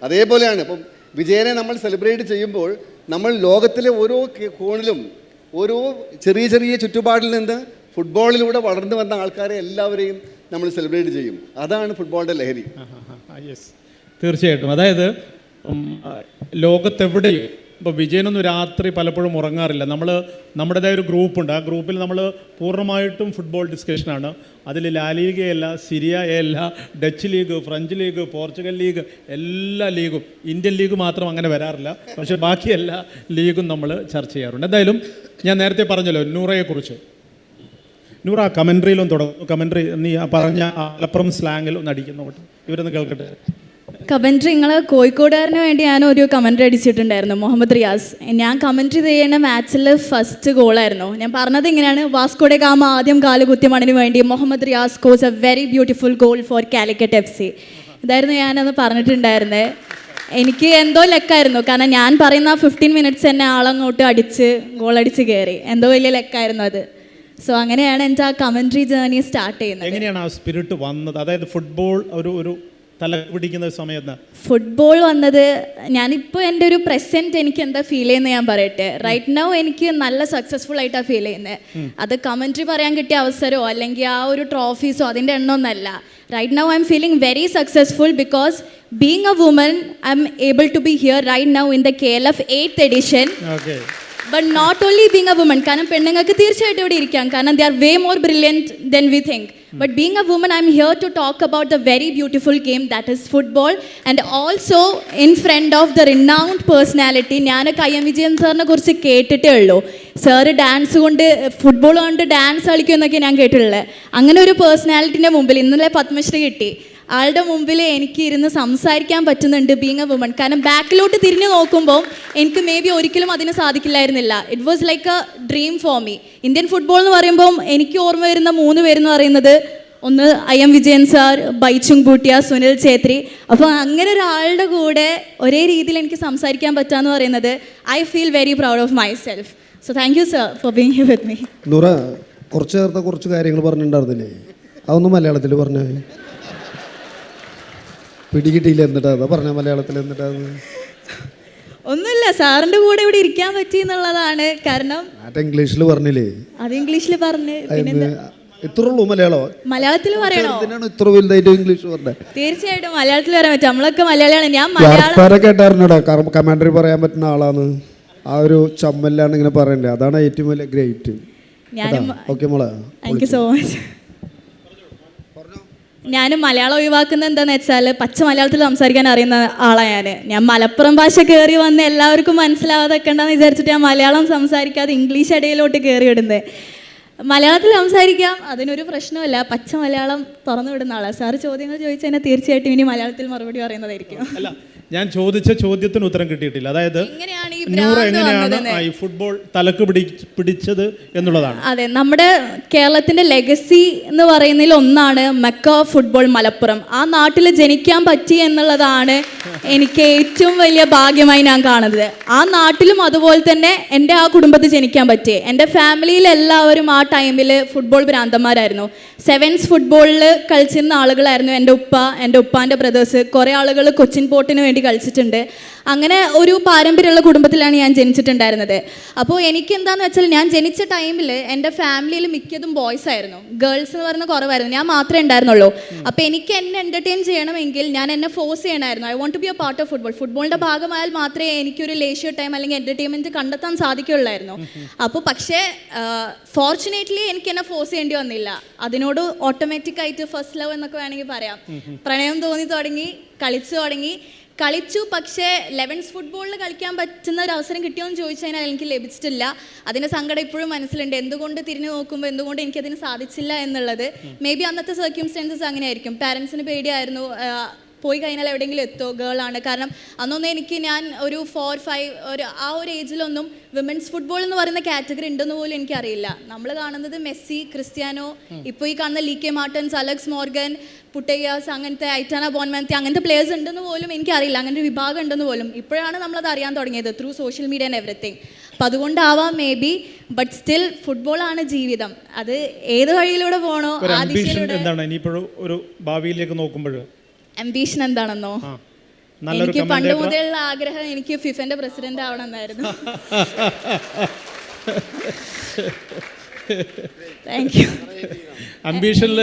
അതേപോലെയാണ് ഇപ്പം വിജയനെ നമ്മൾ സെലിബ്രേറ്റ് ചെയ്യുമ്പോൾ നമ്മൾ ലോകത്തിലെ ഓരോ കോണിലും ഓരോ ചെറിയ ചെറിയ ചുറ്റുപാടിൽ നിന്ന് ഫുട്ബോളിലൂടെ വളർന്നു വന്ന ആൾക്കാരെ എല്ലാവരെയും നമ്മൾ സെലിബ്രേറ്റ് ചെയ്യും. അതാണ് ഫുട്ബോളിൻ്റെ ലഹരി. യെസ്, തീർച്ചയായിട്ടും. അതായത് ലോകത്തെവിടെയും ഇപ്പോൾ വിജയനൊന്നും രാത്രി പലപ്പോഴും ഉറങ്ങാറില്ല. നമ്മുടേതായ ഒരു ഗ്രൂപ്പുണ്ട്. ആ ഗ്രൂപ്പിൽ നമ്മൾ പൂർണ്ണമായിട്ടും ഫുട്ബോൾ ഡിസ്കഷനാണ്. അതിൽ ലാലീഗയല്ല, സിരിയയല്ല, Dutch league, French league, Portugal league, എല്ലാ ലീഗും, ഇന്ത്യൻ ലീഗ് മാത്രം അങ്ങനെ വരാറില്ല. പക്ഷേ ബാക്കി എല്ലാ ലീഗും നമ്മൾ ചർച്ച ചെയ്യാറുണ്ട്. എന്തായാലും ഞാൻ നേരത്തെ പറഞ്ഞല്ലോ നൂറയെക്കുറിച്ച്. നൂറ കമൻട്രിയിലൊന്നും തുടങ്ങും. കമൻട്രി നീ പറഞ്ഞ മലപ്പുറം സ്ലാങ്ങിൽ ഒന്ന് അടിക്കുന്നോട്ട് ഇവരൊന്ന് കേൾക്കട്ടെ. കമൻട്രി നിങ്ങൾ കോഴിക്കോടുകാരന് വേണ്ടി ഞാനൊരു കമൻട്രി അടിച്ചിട്ടുണ്ടായിരുന്നു, മുഹമ്മദ് റിയാസ്. ഞാൻ കമൻട്രി ചെയ്യുന്ന മാച്ചിൽ ഫസ്റ്റ് ഗോളായിരുന്നു. ഞാൻ പറഞ്ഞത് ഇങ്ങനെയാണ്: വാസ്കോഡെ ഗാമ ആദ്യം കാല് കുത്തിയ മണ്ണിന് വേണ്ടി Muhammad Riyas scores a very beautiful goal for Calicut FC. ഇതായിരുന്നു ഞാനന്ന് പറഞ്ഞിട്ടുണ്ടായിരുന്നത്. എനിക്ക് എന്തോ ലക്കായിരുന്നു, കാരണം ഞാൻ പറയുന്ന 15 മിനിറ്റ്സ് തന്നെ ആളങ്ങോട്ട് ഗോളടിച്ച് കയറി. എന്തോ വലിയ ലക്കായിരുന്നു അത്. സോ അങ്ങനെയാണ് എൻ്റെ ആ കമൻട്രി ജേർണി സ്റ്റാർട്ട് ചെയ്യുന്നത്. എങ്ങനെയാണ് ആ സ്പിരിറ്റ് വന്നത്? അതായത് ഫുട്ബോൾ ഒരു തല പിടിക്കുന്ന സമയത്ത് ഫുട്ബോൾ വന്നത്, ഞാനിപ്പോൾ എൻ്റെ ഒരു പ്രസൻറ്റ് എനിക്ക് എന്താ ഫീൽ ചെയ്യുന്നത് ഞാൻ പറയട്ടെ. റൈറ്റ് നൗ എനിക്ക് നല്ല സക്സസ്ഫുൾ ആയിട്ടാണ് ഫീൽ ചെയ്യുന്നത്. അത് കമൻട്രി പറയാൻ കിട്ടിയ അവസരമോ അല്ലെങ്കിൽ ആ ഒരു ട്രോഫീസോ അതിൻ്റെ എണ്ണമൊന്നല്ല. Right now I'm feeling very successful because being a woman I'm able to be here right now in the KLF 8th edition. But not only being a woman, കാരണം പെണ്ണുങ്ങൾക്ക് തീർച്ചയായിട്ടും ഇവിടെ ഇരിക്കാം, കാരണം they are way more brilliant than we think. But being a woman, I'm here to talk about the very beautiful game that is football, and also in front of the renowned personality. ഞാനൊക്കെ IM Vijayan സാറിനെ കുറിച്ച് കേട്ടിട്ടേ ഉള്ളൂ. Sir dance കൊണ്ട് football കൊണ്ട് dance കളിക്കുമെന്നൊക്കെ ഞാൻ കേട്ടിട്ടുള്ളത്. അങ്ങനെ ഒരു പേഴ്സണാലിറ്റിൻ്റെ മുമ്പിൽ ഇന്നലെ പത്മശ്രീ കിട്ടി. ആളുടെ മുമ്പിൽ എനിക്ക് ഇരുന്ന് സംസാരിക്കാൻ പറ്റുന്നുണ്ട് ബീങ് എ വുമൺ. കാരണം ബാക്കിലോട്ട് തിരിഞ്ഞു നോക്കുമ്പോൾ എനിക്ക് മേ ബി ഒരിക്കലും അതിന് സാധിക്കില്ലായിരുന്നില്ല. It was like a dream for me. Indian football എന്ന് പറയുമ്പോൾ എനിക്ക് ഓർമ്മ വരുന്ന 3 പേരെന്ന് പറയുന്നത്, ഒന്ന് IM വിജയൻ സാർ, ബൈച്ചുങ് ഭൂട്ടിയ, സുനിൽ ഛേത്രി. അപ്പോൾ അങ്ങനെ ഒരാളുടെ കൂടെ ഒരേ രീതിയിൽ എനിക്ക് സംസാരിക്കാൻ പറ്റുകയെന്ന് പറയുന്നത് I feel very proud of my self. So thank you sir for being here with me. Noora, കുറച്ച് നേരത്തെ കുറച്ച് കാര്യങ്ങൾ പറഞ്ഞിട്ടുണ്ടായിരുന്നില്ലേ, അതൊന്നും മലയാളത്തിൽ പറഞ്ഞ പിടികിട്ടിയില്ല. എന്നിട്ടാ പറഞ്ഞ മലയാളത്തിൽ? എന്നിട്ടാന്ന് ഒന്നുമില്ല, സാറിന്റെ കൂടെ ഇവിടെ ഇരിക്കാൻ പറ്റി എന്നുള്ളതാണ്. കാരണം ഇംഗ്ലീഷിൽ പറഞ്ഞില്ലേ? അത് ഇംഗ്ലീഷിൽ പറഞ്ഞ് ഇത്ര ഉള്ളൂ. മലയാളത്തിൽ പറയണോ? ഇത്ര വലുതായിട്ട് ഇംഗ്ലീഷ് പറഞ്ഞത്? തീർച്ചയായിട്ടും മലയാളത്തിൽ പറയാൻ പറ്റും. നമ്മളൊക്കെ മലയാളിയാണ്. ഞാൻ മലയാളം കേട്ടായിരുന്നോടാ, കമാൻഡറി പറയാൻ പറ്റുന്ന ആളാണ്. ആ ഒരു ചമ്മലാണ് ഇങ്ങനെ പറയണ്ടേ, അതാണ് ഏറ്റവും വലിയ ഗ്രേറ്റ്. ഓക്കെ മോളെ, താങ്ക് യു സോ മച്ച്. ഞാൻ മലയാളം ഒഴിവാക്കുന്നത് എന്താണെന്ന് വെച്ചാൽ പച്ച മലയാളത്തിൽ സംസാരിക്കാൻ അറിയുന്ന ആളാണ് ഞാൻ മലപ്പുറം ഭാഷ കയറി വന്ന് എല്ലാവർക്കും മനസ്സിലാവാതെ വെക്കണ്ടെന്ന് വിചാരിച്ചിട്ട് ഞാൻ മലയാളം സംസാരിക്കാതെ ഇംഗ്ലീഷ് ഇടയിലോട്ട് കയറി വിടുന്നത്. മലയാളത്തിൽ സംസാരിക്കാം, അതിനൊരു പ്രശ്നമല്ല. പച്ച മലയാളം തുറന്നു വിടുന്ന ആളാണ്. സാറ് ചോദ്യങ്ങൾ ചോദിച്ചു കഴിഞ്ഞാൽ തീർച്ചയായിട്ടും ഇനി മലയാളത്തിൽ മറുപടി പറയുന്നതായിരിക്കും. അല്ല, ഞാൻ ചോദിച്ച ചോദ്യത്തിന് ഉത്തരം കിട്ടിയിട്ടില്ല. അതായത് എങ്ങനെയാണ് ഈ നൂറ ഭ്രാന്ത് എങ്ങനെയാണ് വന്നതെന്ന്? ഈ ഫുട്ബോൾ തലക്ക് പിടിച്ചത് എന്നുള്ളതാണ്. അതെ, നമ്മുടെ കേരളത്തിന്റെ ലെഗസി എന്ന് പറയുന്നതിൽ ഒന്നാണ് മെക്ക ഫുട്ബോൾ മലപ്പുറം. ആ നാട്ടിൽ ജനിക്കാൻ പറ്റി എന്നുള്ളതാണ് എനിക്ക് ഏറ്റവും വലിയ ഭാഗ്യമായി ഞാൻ കാണുന്നത്. ആ നാട്ടിലും അതുപോലെ തന്നെ എൻ്റെ ആ കുടുംബത്തിൽ ജനിക്കാൻ പറ്റി. എൻ്റെ ഫാമിലിയിൽ എല്ലാവരും ആ ടൈമിൽ ഫുട്ബോൾ ഭ്രാന്തന്മാരായിരുന്നു. സെവൻസ് ഫുട്ബോളിൽ കളിച്ചിരുന്ന ആളുകളായിരുന്നു എൻ്റെ ഉപ്പ, എൻ്റെ ഉപ്പാൻ്റെ ബ്രദേഴ്സ്. കുറേ ആളുകൾ കൊച്ചിൻ പോർട്ടിന് വേണ്ടി കളിച്ചിട്ടുണ്ട്. അങ്ങനെ ഒരു പാരമ്പര്യമുള്ള കുടുംബത്തിലാണ് ഞാൻ ജനിച്ചിട്ടുണ്ടായിരുന്നത്. അപ്പോൾ എനിക്ക് എന്താണെന്ന് വെച്ചാൽ, ഞാൻ ജനിച്ച ടൈമിൽ എൻ്റെ ഫാമിലിയിൽ മിക്കതും ബോയ്സ് ആയിരുന്നു, ഗേൾസ് എന്ന് പറയുന്ന കുറവായിരുന്നു. ഞാൻ മാത്രമേ ഉണ്ടായിരുന്നുള്ളൂ. അപ്പോൾ എനിക്ക് എന്നെ എൻ്റർടൈൻ ചെയ്യണമെങ്കിൽ ഞാൻ എന്നെ ഫോഴ്സ് ചെയ്യണമായിരുന്നു. I want to be a part of football. ഫുട്ബോളിൻ്റെ ഭാഗമായാൽ മാത്രമേ എനിക്കൊരു ലേഷ്യർ ടൈം അല്ലെങ്കിൽ എൻ്റർടൈൻമെൻറ്റ് കണ്ടെത്താൻ സാധിക്കുകയുള്ളായിരുന്നു. അപ്പോൾ പക്ഷേ ഫോർച്ചുനേറ്റ്ലി എനിക്ക് എന്നെ ഫോഴ്സ് ചെയ്യേണ്ടി വന്നില്ല. അതിനോട് ഓട്ടോമാറ്റിക്കായിട്ട് ഫസ്റ്റ് ലവ് എന്നൊക്കെ വേണമെങ്കിൽ പറയാം, പ്രണയം തോന്നി തുടങ്ങി, കളിച്ചു. പക്ഷേ ലെവൻസ് ഫുട്ബോളിൽ കളിക്കാൻ പറ്റുന്ന ഒരു അവസരം കിട്ടിയോ എന്ന് ചോദിച്ചു കഴിഞ്ഞാൽ എനിക്ക് ലഭിച്ചിട്ടില്ല. അതിൻ്റെ സങ്കടം ഇപ്പോഴും മനസ്സിലുണ്ട്. എന്തുകൊണ്ട് തിരിഞ്ഞു നോക്കുമ്പോൾ എന്തുകൊണ്ട് എനിക്കതിന് സാധിച്ചില്ല എന്നുള്ളത്. മേ ബി അന്നത്തെ സർക്യൂംസ്റ്റൻസസ് അങ്ങനെയായിരിക്കും. പാരൻസിന് പേടിയായിരുന്നു, പോയി കഴിഞ്ഞാൽ എവിടെയെങ്കിലും എത്തോ, ഗേളാണ്. കാരണം അന്നൊന്നും ഞാൻ ഒരു 4-5 ആ ഒരു ഏജിലൊന്നും വിമൻസ് ഫുട്ബോൾ എന്ന് പറയുന്ന കാറ്റഗറി ഉണ്ടെന്ന് പോലും എനിക്കറിയില്ല. നമ്മൾ കാണുന്നത് മെസ്സി, ക്രിസ്ത്യാനോ, ഇപ്പോൾ ഈ കാണുന്ന ലീക്കെ മാർട്ടൻസ്, അലക്സ് മോർഗൻ, പുട്ടയ്യാസ്, അങ്ങനത്തെ ഐറ്റാന ബോൺമാൻതി, അങ്ങനത്തെ പ്ലേയേഴ്സ് ഉണ്ടെന്ന് പോലും എനിക്കറിയില്ല. അങ്ങനെ ഒരു വിഭാഗം ഉണ്ടെന്ന് പോലും ഇപ്പോഴാണ് നമ്മളത് അറിയാൻ തുടങ്ങിയത് through social media and everything. അപ്പം അതുകൊണ്ടാവാം മേ ബി. ബട്ട് സ്റ്റിൽ ഫുട്ബോളാണ് ജീവിതം. അത് ഏത് വഴിയിലൂടെ പോകണോ, എന്താണ് ഇനിയിപ്പോഴും ഒരു ഭാവിയിലേക്ക് നോക്കുമ്പോൾ അംബീഷൻ എന്താണെന്നോ? എനിക്ക് പണ്ട് മുതലുള്ള ആഗ്രഹം എനിക്ക് ഫിഫന്റെ പ്രസിഡന്റ് ആവണമെന്നായിരുന്നു. Thank you. അംബീഷനിൽ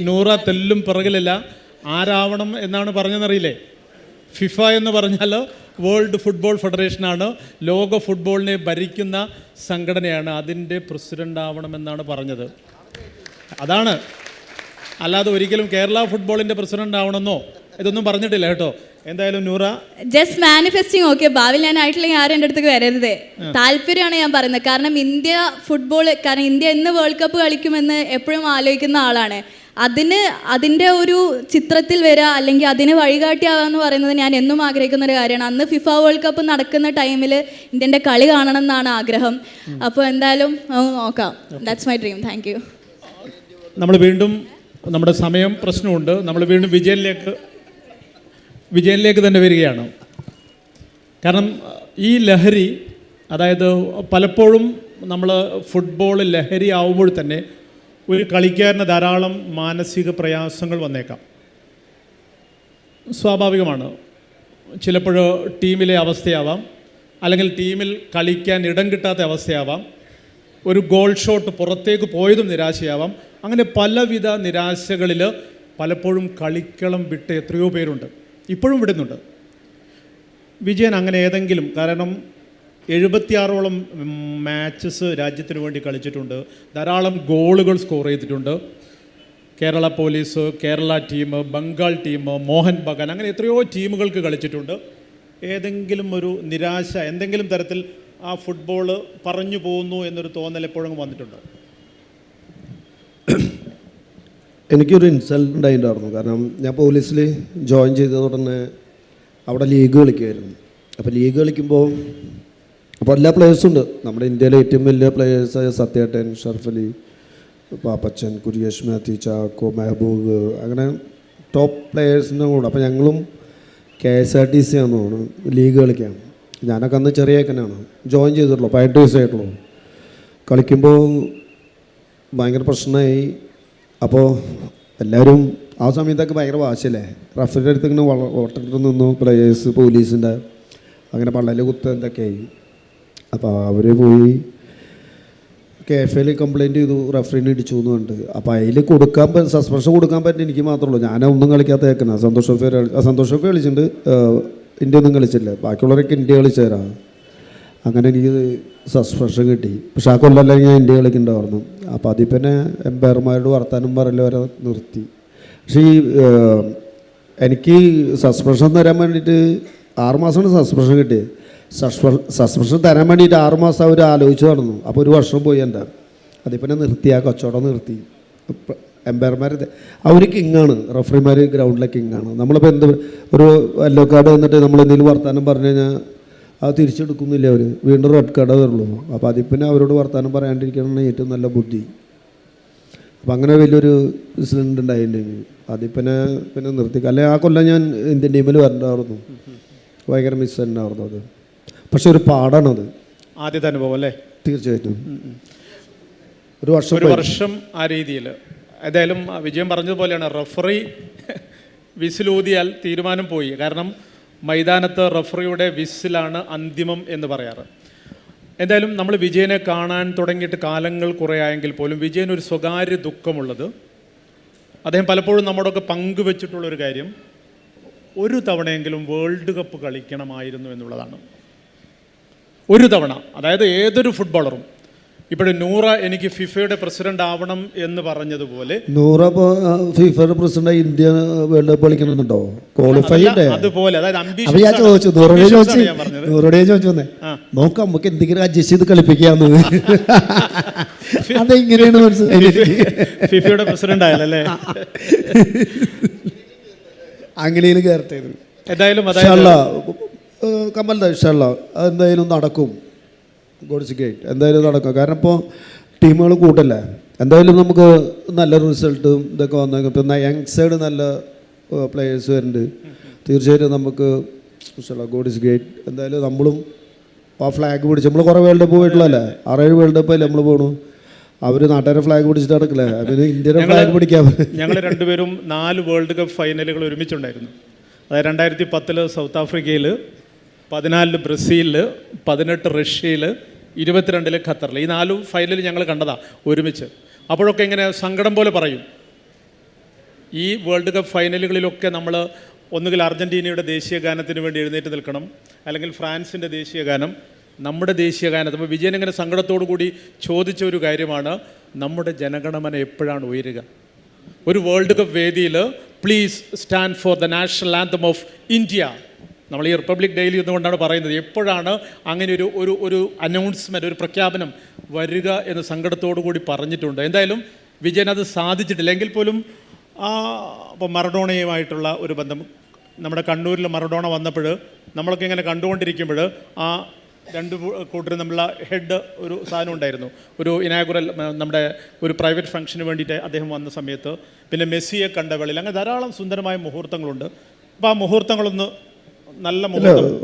നൂറ തെല്ലും പിറകിലില്ല. ആരാവണം എന്നാണ് പറഞ്ഞതെന്നറിയില്ലേ? ഫിഫ എന്ന് പറഞ്ഞാൽ വേൾഡ് ഫുട്ബോൾ ഫെഡറേഷനാണ്, ലോക ഫുട്ബോളിനെ ഭരിക്കുന്ന സംഘടനയാണ്. അതിൻ്റെ പ്രസിഡന്റ് ആവണമെന്നാണ് പറഞ്ഞത്. അതാണ്, അല്ലാതെ ഒരിക്കലും കേരള ഫുട്ബോളിൻ്റെ പ്രസിഡന്റ് ആവണമെന്നോ ഇതൊന്നും പറഞ്ഞിട്ടില്ല കേട്ടോ. എന്തായാലും നൂറ ജസ്റ്റ് മാനിഫെസ്റ്റിംഗ്. ഓക്കെ, ഭാവിയിൽ ഞാൻ ആയിട്ടില്ലെങ്കിൽ ആരും എൻ്റെ അടുത്തേക്ക് വരരുത്. താല്പര്യമാണ് ഞാൻ പറയുന്നത്. കാരണം ഇന്ത്യ എന്ന് വേൾഡ് കപ്പ് കളിക്കുമെന്ന് എപ്പോഴും ആലോചിക്കുന്ന ആളാണ്. അതിൻ്റെ ഒരു ചിത്രത്തിൽ വരിക അല്ലെങ്കിൽ അതിന് വഴികാട്ടിയാവുക എന്ന് പറയുന്നത് ഞാൻ എന്നും ആഗ്രഹിക്കുന്ന ഒരു കാര്യമാണ്. അന്ന് ഫിഫ വേൾഡ് കപ്പ് നടക്കുന്ന ടൈമിൽ ഇന്ത്യൻ്റെ കളി കാണണം എന്നാണ് ആഗ്രഹം. അപ്പോൾ എന്തായാലും നോക്കാം. That's my dream. Thank you. നമ്മൾ വീണ്ടും നമ്മുടെ സമയം പ്രശ്നമുണ്ട്. നമ്മൾ വീണ്ടും വിജയനിലേക്ക് തന്നെ വരികയാണ്. കാരണം ഈ ലഹരി, അതായത് പലപ്പോഴും നമ്മൾ ഫുട്ബോൾ ലഹരി ആവുമ്പോൾ തന്നെ ഒരു കളിക്കാരന് ധാരാളം മാനസിക പ്രയാസങ്ങൾ വന്നേക്കാം. സ്വാഭാവികമാണ്. ചിലപ്പോൾ ടീമിലെ അവസ്ഥയാവാം, അല്ലെങ്കിൽ ടീമിൽ കളിക്കാൻ ഇടം കിട്ടാത്ത അവസ്ഥയാവാം, ഒരു ഗോൾ ഷോട്ട് പുറത്തേക്ക് പോയതും നിരാശയാവാം. അങ്ങനെ പലവിധ നിരാശകളിൽ പലപ്പോഴും കളിക്കളം വിട്ട് എത്രയോ പേരുണ്ട്, ഇപ്പോഴും വിടുന്നുണ്ട്. വിജയൻ അങ്ങനെ ഏതെങ്കിലും, കാരണം 76ഓളം മാച്ചസ് രാജ്യത്തിന് വേണ്ടി കളിച്ചിട്ടുണ്ട്, ധാരാളം ഗോളുകൾ സ്കോർ ചെയ്തിട്ടുണ്ട്. Kerala police, Kerala team, Bengal team, Mohun Bagan, അങ്ങനെ എത്രയോ ടീമുകൾക്ക് കളിച്ചിട്ടുണ്ട്. ഏതെങ്കിലും ഒരു നിരാശ, എന്തെങ്കിലും തരത്തിൽ ആ ഫുട്ബോൾ പറഞ്ഞു പോകുന്നു എന്നൊരു തോന്നൽ എപ്പോഴും വന്നിട്ടുണ്ടോ? എനിക്കൊരു ഇൻസൾട്ട് ഉണ്ടായിട്ടുണ്ടായിരുന്നു. കാരണം ഞാൻ പോലീസിൽ ജോയിൻ ചെയ്ത ഉടനെ അവിടെ ലീഗ് കളിക്കുമായിരുന്നു. അപ്പോൾ ലീഗ് കളിക്കുമ്പോൾ അപ്പോൾ എല്ലാ പ്ലേയേഴ്സും ഉണ്ട്. നമ്മുടെ ഇന്ത്യയിലെ ഏറ്റവും വലിയ പ്ലേയേഴ്സായ സത്യേട്ടൻ, ഷർഫലി, പാപ്പച്ചൻ, കുര്യേഷ് മാത്യു, ചാക്കോ, മെഹബൂബ്, അങ്ങനെ ടോപ്പ് പ്ലേയേഴ്സിൻ്റെ കൂടെ. അപ്പോൾ ഞങ്ങളും KSRTC ആണെന്ന് തോന്നുന്നു ലീഗ് കളിക്കാം. ഞാനൊക്കെ അന്ന് ചെറിയ ഏക്കനാണ്, ജോയിൻ ചെയ്തിട്ടുള്ളൂ, 18 വയസ്സായിട്ടുള്ളൂ. കളിക്കുമ്പോൾ ഭയങ്കര പ്രശ്നമായി. അപ്പോൾ എല്ലാവരും ആ സമയത്തൊക്കെ ഭയങ്കര വാശിയല്ലേ, റഫറിൻ്റെ അടുത്ത് ഇങ്ങനെ ഓട്ടിട്ട് നിന്നു പ്ലേയേഴ്സ്, പോലീസിൻ്റെ, അങ്ങനെ പള്ളല് കുത്ത് എന്തൊക്കെയായി. അപ്പോൾ അവർ പോയി KFL കംപ്ലയിൻറ്റ് ചെയ്തു, റഫറിനെ ഇടിച്ചു എന്ന് കണ്ട്. അപ്പോൾ അതിൽ സസ്പെൻഷൻ കൊടുക്കാൻ പറ്റും എനിക്ക് മാത്രമേ ഉള്ളൂ. ഞാനൊന്നും കളിക്കാത്ത കേൾക്കണം. സന്തോഷ് ട്രോഫി കളിച്ചിട്ടുണ്ട്, ഇന്ത്യ ഒന്നും കളിച്ചില്ല, ബാക്കിയുള്ളവരൊക്കെ ഇന്ത്യ കളിച്ചേരാ. അങ്ങനെ എനിക്ക് സസ്പെൻഷൻ കിട്ടി. പക്ഷെ ആ കൊല്ലമല്ല ഞാൻ ഇന്ത്യ കളിക്കുന്നുണ്ടായിരുന്നു. അപ്പോൾ അതിൽ പിന്നെ എംപയർമാരോട് വർത്താനം പറയല് വരെ നിർത്തി. പക്ഷേ എനിക്ക് സസ്പെൻഷൻ തരാൻ വേണ്ടിയിട്ട് 6 മാസമാണ് സസ്പെൻഷൻ കിട്ടിയത്. സസ്പെൻഷൻ തരാൻ വേണ്ടിയിട്ട് 6 മാസം അവർ ആലോചിച്ച് നടന്നു. അപ്പോൾ 1 വർഷം പോയി എൻ്റെ. അതിപ്പിന്നെ നിർത്തി, ആ കച്ചവടം നിർത്തി. എംപയർമാർ അവർ കിങ്ങാണ്, റഫറിമാർ ഗ്രൗണ്ടിലെ കിങ്ങാണ്. നമ്മളിപ്പോൾ എന്ത് ഒരു യെല്ലോ കാർഡ് വന്നിട്ട് നമ്മൾ എന്തെങ്കിലും വർത്തമാനം പറഞ്ഞു കഴിഞ്ഞാൽ അത് തിരിച്ചെടുക്കുന്നില്ല അവർ, വീണ്ടും റെഡ് കാർഡേ തരുള്ളൂ. അപ്പോൾ അതിപ്പിന്നെ അവരോട് വർത്തമാനം പറയാണ്ടിരിക്കണം ഏറ്റവും നല്ല ബുദ്ധി. അപ്പം അങ്ങനെ വലിയൊരു ഇൻസിഡൻറ്റ് ഉണ്ടായിട്ടുണ്ടെങ്കിൽ അതിപ്പിന്നെ നിർത്തി. അല്ലെങ്കിൽ ആ കൊല്ലം ഞാൻ ഇന്ത്യൻ ടീമിൽ വരണ്ടായിരുന്നു, ഭയങ്കര മിസ് തന്നെയായിരുന്നു അത്. പക്ഷെ ഒരു പാടാണത്, ആദ്യത്തെ അനുഭവം അല്ലേ? തീർച്ചയായിട്ടും ഒരു വർഷം ആ രീതിയിൽ. ഏതായാലും വിജയം പറഞ്ഞതുപോലെയാണ്, റഫറി വിസിലൂതിയാൽ തീരുമാനം പോയി. കാരണം മൈതാനത്ത് റഫറിയുടെ വിസിലാണ് അന്തിമം എന്ന് പറയാറ്. എന്തായാലും നമ്മൾ വിജയനെ കാണാൻ തുടങ്ങിയിട്ട് കാലങ്ങൾ കുറേ ആയെങ്കിൽ പോലും വിജയൻ ഒരു സ്വകാര്യ ദുഃഖമുള്ളത്, അദ്ദേഹം പലപ്പോഴും നമ്മോടൊക്കെ പങ്കുവെച്ചിട്ടുള്ളൊരു കാര്യം, ഒരു തവണയെങ്കിലും വേൾഡ് കപ്പ് കളിക്കണമായിരുന്നു എന്നുള്ളതാണ്. ഒരു തവണ, അതായത് ഏതൊരു ഫുട്ബോളറും. ഇപ്പോഴും നൂറ എനിക്ക് ഫിഫയുടെ പ്രസിഡന്റ് ആവണം എന്ന് പറഞ്ഞതുപോലെ, നൂറ ഫിഫയുടെ പ്രസിഡന്റ് ഇന്ത്യ വേൾഡ് കപ്പ് കളിക്കുന്നുണ്ടോ? ക്വാളിഫൈ അതുപോലെ, അതായത് ഞാൻ ചോദിച്ചു നൂറോടെ ചോദിച്ചു വന്നേ, നോക്കാം നമുക്ക് എന്തെങ്കിലും അഡ്ജസ്റ്റ് ചെയ്ത് കളിപ്പിക്കാന്ന്. അതെങ്ങനെയാണ് മനസ്സിലായി? ഫിഫയുടെ പ്രസിഡന്റ് ആയാലല്ലേ അങ്ങനെയും കയറട്ടെ. എന്തായാലും കമൽ അതെന്തായാലും നടക്കും. ഗോഡ്സ് ഗേറ്റ് എന്തായാലും നടക്കും. കാരണം ഇപ്പോൾ ടീമുകൾ കൂട്ടല്ലേ, എന്തായാലും നമുക്ക് നല്ല റിസൾട്ടും ഇതൊക്കെ വന്നേക്കും. ഇപ്പം യങ് സൈഡ് നല്ല പ്ലേയേഴ്സ് വരുന്നുണ്ട്. തീർച്ചയായിട്ടും നമുക്ക് ഗോഡ്സ് ഗേറ്റ് എന്തായാലും നമ്മളും ആ ഫ്ലാഗ് പിടിച്ച് നമ്മൾ കുറേ വേൾഡ് കപ്പ് പോയിട്ടുള്ളതല്ലേ, 6-7 വേൾഡ് കപ്പ് അല്ലേ നമ്മൾ പോകണു. അവർ നാട്ടുകാരെ ഫ്ലാഗ് പിടിച്ചിട്ട് നടക്കില്ലേ, പിന്നെ ഇന്ത്യയുടെ ഫ്ലാഗ് പിടിക്കാൻ. ഞങ്ങൾ രണ്ടുപേരും 4 വേൾഡ് കപ്പ് ഫൈനലുകൾ ഒരുമിച്ചുണ്ടായിരുന്നു. അതായത് 2010 സൗത്ത് ആഫ്രിക്കയിൽ, 14 ബ്രസീലിൽ, 18 റഷ്യയിൽ, 22 ഖത്തറിൽ. ഈ 4 ഫൈനൽ ഞങ്ങൾ കണ്ടതാണ് ഒരുമിച്ച്. അപ്പോഴൊക്കെ ഇങ്ങനെ സങ്കടം പോലെ പറയും, ഈ വേൾഡ് കപ്പ് ഫൈനലുകളിലൊക്കെ നമ്മൾ ഒന്നുകിൽ അർജൻറ്റീനയുടെ ദേശീയ ഗാനത്തിന് വേണ്ടി എഴുന്നേറ്റ് നിൽക്കണം, അല്ലെങ്കിൽ ഫ്രാൻസിൻ്റെ ദേശീയ ഗാനം, നമ്മുടെ ദേശീയ ഗാനത്ത്. അപ്പോൾ വിജയൻ ഇങ്ങനെ സങ്കടത്തോടു കൂടി ചോദിച്ച ഒരു കാര്യമാണ്, നമ്മുടെ ജനഗണമന എപ്പോഴാണ് ഉയരുക? ഒരു വേൾഡ് കപ്പ് വേദിയിൽ please stand for the national anthem of India. നമ്മൾ ഈ റിപ്പബ്ലിക് ഡേയിൽ ഇരുന്നുകൊണ്ടാണ് പറയുന്നത്, എപ്പോഴാണ് അങ്ങനെ ഒരു അനൗൺസ്മെൻറ്റ്, ഒരു പ്രഖ്യാപനം വരിക എന്ന് സങ്കടത്തോടു കൂടി പറഞ്ഞിട്ടുണ്ട്. എന്തായാലും വിജയൻ അത് സാധിച്ചിട്ടില്ല. എങ്കിൽ പോലും ഇപ്പോൾ മറഡോണയുമായിട്ടുള്ള ഒരു ബന്ധം, നമ്മുടെ കണ്ണൂരിൽ മറഡോണ വന്നപ്പോൾ നമ്മളൊക്കെ ഇങ്ങനെ കണ്ടുകൊണ്ടിരിക്കുമ്പോൾ ആ 2 കൂട്ടരും തമ്മിലുള്ള ഹെഡ് ഒരു സാധനം ഉണ്ടായിരുന്നു. ഒരു ഇനാഗുറൽ നമ്മുടെ ഒരു പ്രൈവറ്റ് ഫംഗ്ഷന് വേണ്ടിയിട്ട് അദ്ദേഹം വന്ന സമയത്ത്, പിന്നെ മെസ്സിയെ കണ്ട വേളയിൽ, അങ്ങനെ ധാരാളം സുന്ദരമായ മുഹൂർത്തങ്ങളുണ്ട്. അപ്പോൾ ആ മുഹൂർത്തങ്ങളൊന്ന് നല്ല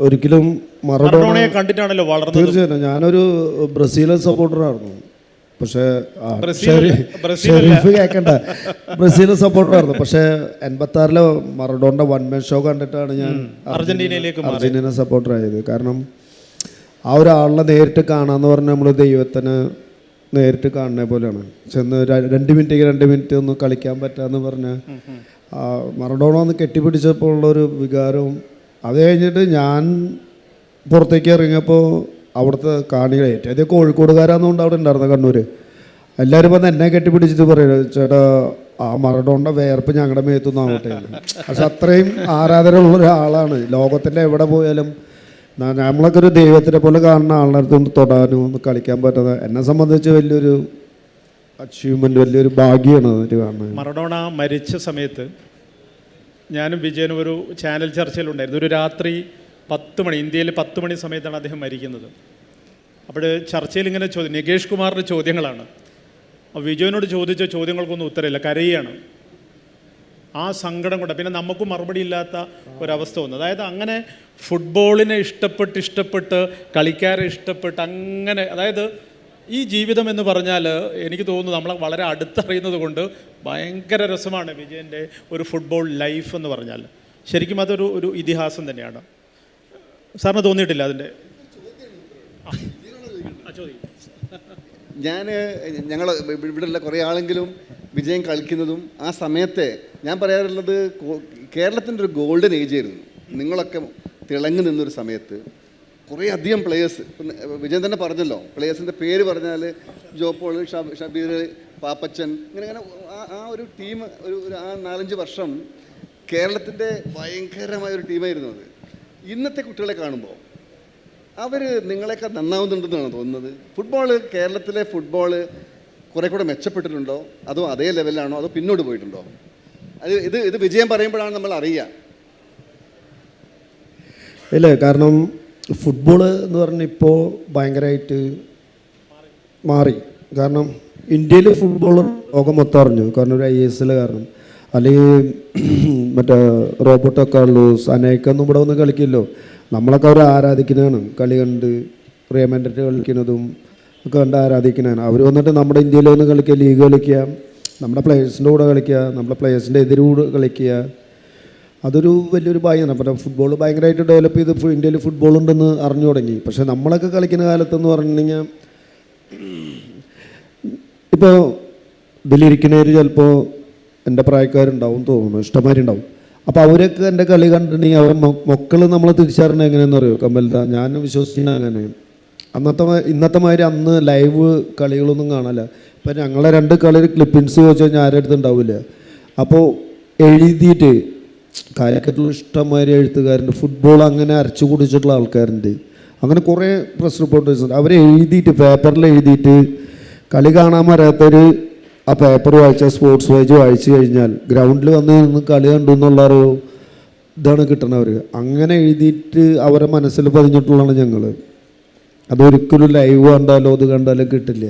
ഒരിക്കലും മറഡോണയെ കണ്ടിട്ടാണല്ലോ വളർന്നത്. തീർച്ചയായിട്ടും ഞാനൊരു ബ്രസീലിയൻ സപ്പോർട്ടറായിരുന്നു. പക്ഷേ ഷെരീഫ് കേൾക്കണ്ട, ബ്രസീലിയൻ സപ്പോർട്ടറായിരുന്നു. പക്ഷേ 86 മറഡോണിന്റെ 1 man ഷോ കണ്ടിട്ടാണ് ഞാൻ അർജന്റീന സപ്പോർട്ടറായത്. കാരണം ആ ഒരാളിനെ നേരിട്ട് കാണാന്ന് പറഞ്ഞാൽ നമ്മൾ ദൈവത്തിനെ നേരിട്ട് കാണുന്ന പോലെയാണ്. ചെന്ന് 2 മിനിറ്റ് ഒന്ന് കളിക്കാൻ പറ്റാന്ന് പറഞ്ഞാൽ മറഡോണ ഒന്ന് കെട്ടിപ്പിടിച്ചപ്പോൾ ഉള്ളൊരു വികാരവും, അത് കഴിഞ്ഞിട്ട് ഞാൻ പുറത്തേക്ക് ഇറങ്ങിയപ്പോൾ അവിടുത്തെ കാണികൾ ഏറ്റവും കോഴിക്കോടുകാരാന്നുകൊണ്ട് അവിടെ ഉണ്ടായിരുന്ന കണ്ണൂർ എല്ലാവരും വന്ന് എന്നെ കെട്ടിപ്പിടിച്ചിട്ട് പറയുന്നത്, ചേട്ടാ ആ മറഡോണിൻ്റെ വേർപ്പ് ഞങ്ങളുടെ മേത്തൊന്നും ആവട്ടെ. പക്ഷെ അത്രയും ആരാധനയുള്ള ഒരാളാണ്. ലോകത്തിൻ്റെ എവിടെ പോയാലും നമ്മളൊക്കെ ഒരു ദൈവത്തിനെ പോലെ കാണുന്ന ആളുടെ അടുത്തൊന്ന് തൊടാനും ഒന്ന് കളിക്കാൻ പറ്റാതെ എന്നെ സംബന്ധിച്ച് വലിയൊരു അച്ചീവ്മെൻറ്റ്, വലിയൊരു ഭാഗ്യമാണ് അതിന് കാണുന്നത്. മറഡോണ മരിച്ച സമയത്ത് ഞാനും വിജയനും ഒരു ചാനൽ ചർച്ചയിലുണ്ടായിരുന്നു. ഒരു രാത്രി 10 മണി, ഇന്ത്യയിൽ 10 മണി സമയത്താണ് അദ്ദേഹം മരിക്കുന്നത്. അപ്പോൾ ചർച്ചയിൽ ഇങ്ങനെ നികേഷ് കുമാറിൻ്റെ ചോദ്യങ്ങളാണ്. വിജയനോട് ചോദിച്ച ചോദ്യങ്ങൾക്കൊന്നും ഉത്തരമില്ല, കരയാണ്. ആ സങ്കടം കൊണ്ട് പിന്നെ നമുക്കും മറുപടി ഇല്ലാത്ത ഒരവസ്ഥ വന്നു. അതായത് അങ്ങനെ ഫുട്ബോളിനെ ഇഷ്ടപ്പെട്ട് കളിക്കാരെ ഇഷ്ടപ്പെട്ട് അങ്ങനെ, അതായത് ഈ ജീവിതം എന്ന് പറഞ്ഞാൽ എനിക്ക് തോന്നുന്നു നമ്മളെ വളരെ അടുത്തറിയുന്നത് കൊണ്ട് ഭയങ്കര രസമാണ് വിജയൻ്റെ ഒരു ഫുട്ബോൾ ലൈഫ് എന്ന് പറഞ്ഞാൽ. ശരിക്കും അതൊരു ഇതിഹാസം തന്നെയാണ്. സാറിന് തോന്നിയിട്ടില്ല അതിൻ്റെ? ഞങ്ങൾ ഇവിടെയുള്ള കുറേ ആളെങ്കിലും വിജയം കളിക്കുന്നതും ആ സമയത്തെ ഞാൻ പറയാറുള്ളത്, കേരളത്തിൻ്റെ ഒരു ഗോൾഡൻ ഏജ് ആയിരുന്നു. നിങ്ങളൊക്കെ തിളങ്ങി നിന്നൊരു സമയത്ത് കുറേ അധികം പ്ലേയേഴ്സ്, വിജയൻ തന്നെ പറഞ്ഞല്ലോ, പ്ലേയേഴ്സിൻ്റെ പേര് പറഞ്ഞാൽ ജോപ്പോൾ, ഷബീർ, പാപ്പച്ചൻ, ഇങ്ങനെ ആ ഒരു ടീം ഒരു 4-5 വർഷം കേരളത്തിൻ്റെ ഭയങ്കരമായൊരു ടീമായിരുന്നു അത്. ഇന്നത്തെ കുട്ടികളെ കാണുമ്പോൾ അവർ നിങ്ങളെക്കാൾ നന്നാവുന്നുണ്ടെന്നാണ് തോന്നുന്നത്. കേരളത്തിലെ ഫുട്ബോള് കുറേ കൂടെ മെച്ചപ്പെട്ടിട്ടുണ്ടോ, അതോ അതേ ലെവലിലാണോ, അതോ പിന്നോട്ട് പോയിട്ടുണ്ടോ? ഇത് വിജയം പറയുമ്പോഴാണ് നമ്മൾ അറിയുക. ഇല്ല, കാരണം ഫുട്ബോൾ എന്ന് പറഞ്ഞാൽ ഇപ്പോൾ ഭയങ്കരമായിട്ട് മാറി. കാരണം ഇന്ത്യയിൽ ഫുട്ബോൾ ലോകം മൊത്തം അറിഞ്ഞു. കാരണം ഒരു ISL കാരണം. അല്ലെങ്കിൽ മറ്റേ റോബർട്ടോ കാർലോസ്, അനേക്കൊന്നും ഇവിടെ ഒന്നും കളിക്കില്ലോ. നമ്മളൊക്കെ അവർ ആരാധിക്കുന്നതാണ്. കളി കണ്ട് റിയൽ മാഡ്രിഡ് കളിക്കുന്നതും ഒക്കെ കണ്ട് ആരാധിക്കുന്നതാണ്. അവർ വന്നിട്ട് നമ്മുടെ ഇന്ത്യയിൽ വന്ന് കളിക്കുക, ലീഗ് കളിക്കുക, നമ്മുടെ പ്ലേയേഴ്സിൻ്റെ കൂടെ കളിക്കുക, നമ്മുടെ പ്ലേയേഴ്സിൻ്റെ എതിരൂടെ കളിക്കുക. അതൊരു വലിയൊരു ഭാഗ്യമാണ്. അപ്പം ഫുട്ബോൾ ഭയങ്കരമായിട്ട് ഡെവലപ്പ് ചെയ്ത് ഇന്ത്യയിൽ ഫുട്ബോൾ ഉണ്ടെന്ന് അറിഞ്ഞു തുടങ്ങി. പക്ഷേ നമ്മളൊക്കെ കളിക്കുന്ന കാലത്തെന്ന് പറഞ്ഞിട്ടുണ്ടെങ്കിൽ ഇപ്പോൾ ഇതിലിരിക്കുന്നവർ ചിലപ്പോൾ എൻ്റെ പ്രായക്കാരുണ്ടാവും തോന്നുന്നു, ഇഷ്ടമാരുണ്ടാവും. അപ്പോൾ അവരൊക്കെ എൻ്റെ കളി കണ്ടിട്ടുണ്ടെങ്കിൽ അവർ മക്കൾ നമ്മളെ തിരിച്ചറിഞ്ഞത് എങ്ങനെയാണെന്ന് അറിയോ കമ്പൽത? ഞാൻ വിശ്വസിക്കുന്ന അങ്ങനെ. ഇന്നത്തെ മാതിരി അന്ന് ലൈവ് കളികളൊന്നും കാണാനില്ല. ഇപ്പം ഞങ്ങളെ 2 കളി ക്ലിപ്പിങ്സ് ചോദിച്ചു കഴിഞ്ഞാൽ ആരുടെ അടുത്ത് ഉണ്ടാവില്ല. അപ്പോൾ എഴുതിയിട്ട് കാലിക്കറ്റിലുള്ള ഇഷ്ടംമാതിരി എഴുത്തുകാരുണ്ട്, ഫുട്ബോൾ അങ്ങനെ അരച്ചു കുടിച്ചിട്ടുള്ള ആൾക്കാരുണ്ട്. അങ്ങനെ കുറേ പ്രസ് റിപ്പോർട്ടേഴ്സ് ഉണ്ട്. അവരെ എഴുതിയിട്ട് പേപ്പറിൽ എഴുതിയിട്ട് കളി കാണാൻ വരാത്തവർ ആ പേപ്പർ വായിച്ചാൽ സ്പോർട്സ് പേജ് വായിച്ചു കഴിഞ്ഞാൽ ഗ്രൗണ്ടിൽ വന്ന് നിന്ന് കളി കണ്ടു എന്നുള്ളൊരു ഇതാണ് കിട്ടണവർ. അങ്ങനെ എഴുതിയിട്ട് അവരെ മനസ്സിൽ പതിഞ്ഞിട്ടുള്ളതാണ് ഞങ്ങൾ. അതൊരിക്കലും ലൈവ് കണ്ടാലോ അത് കണ്ടാലോ കിട്ടില്ല.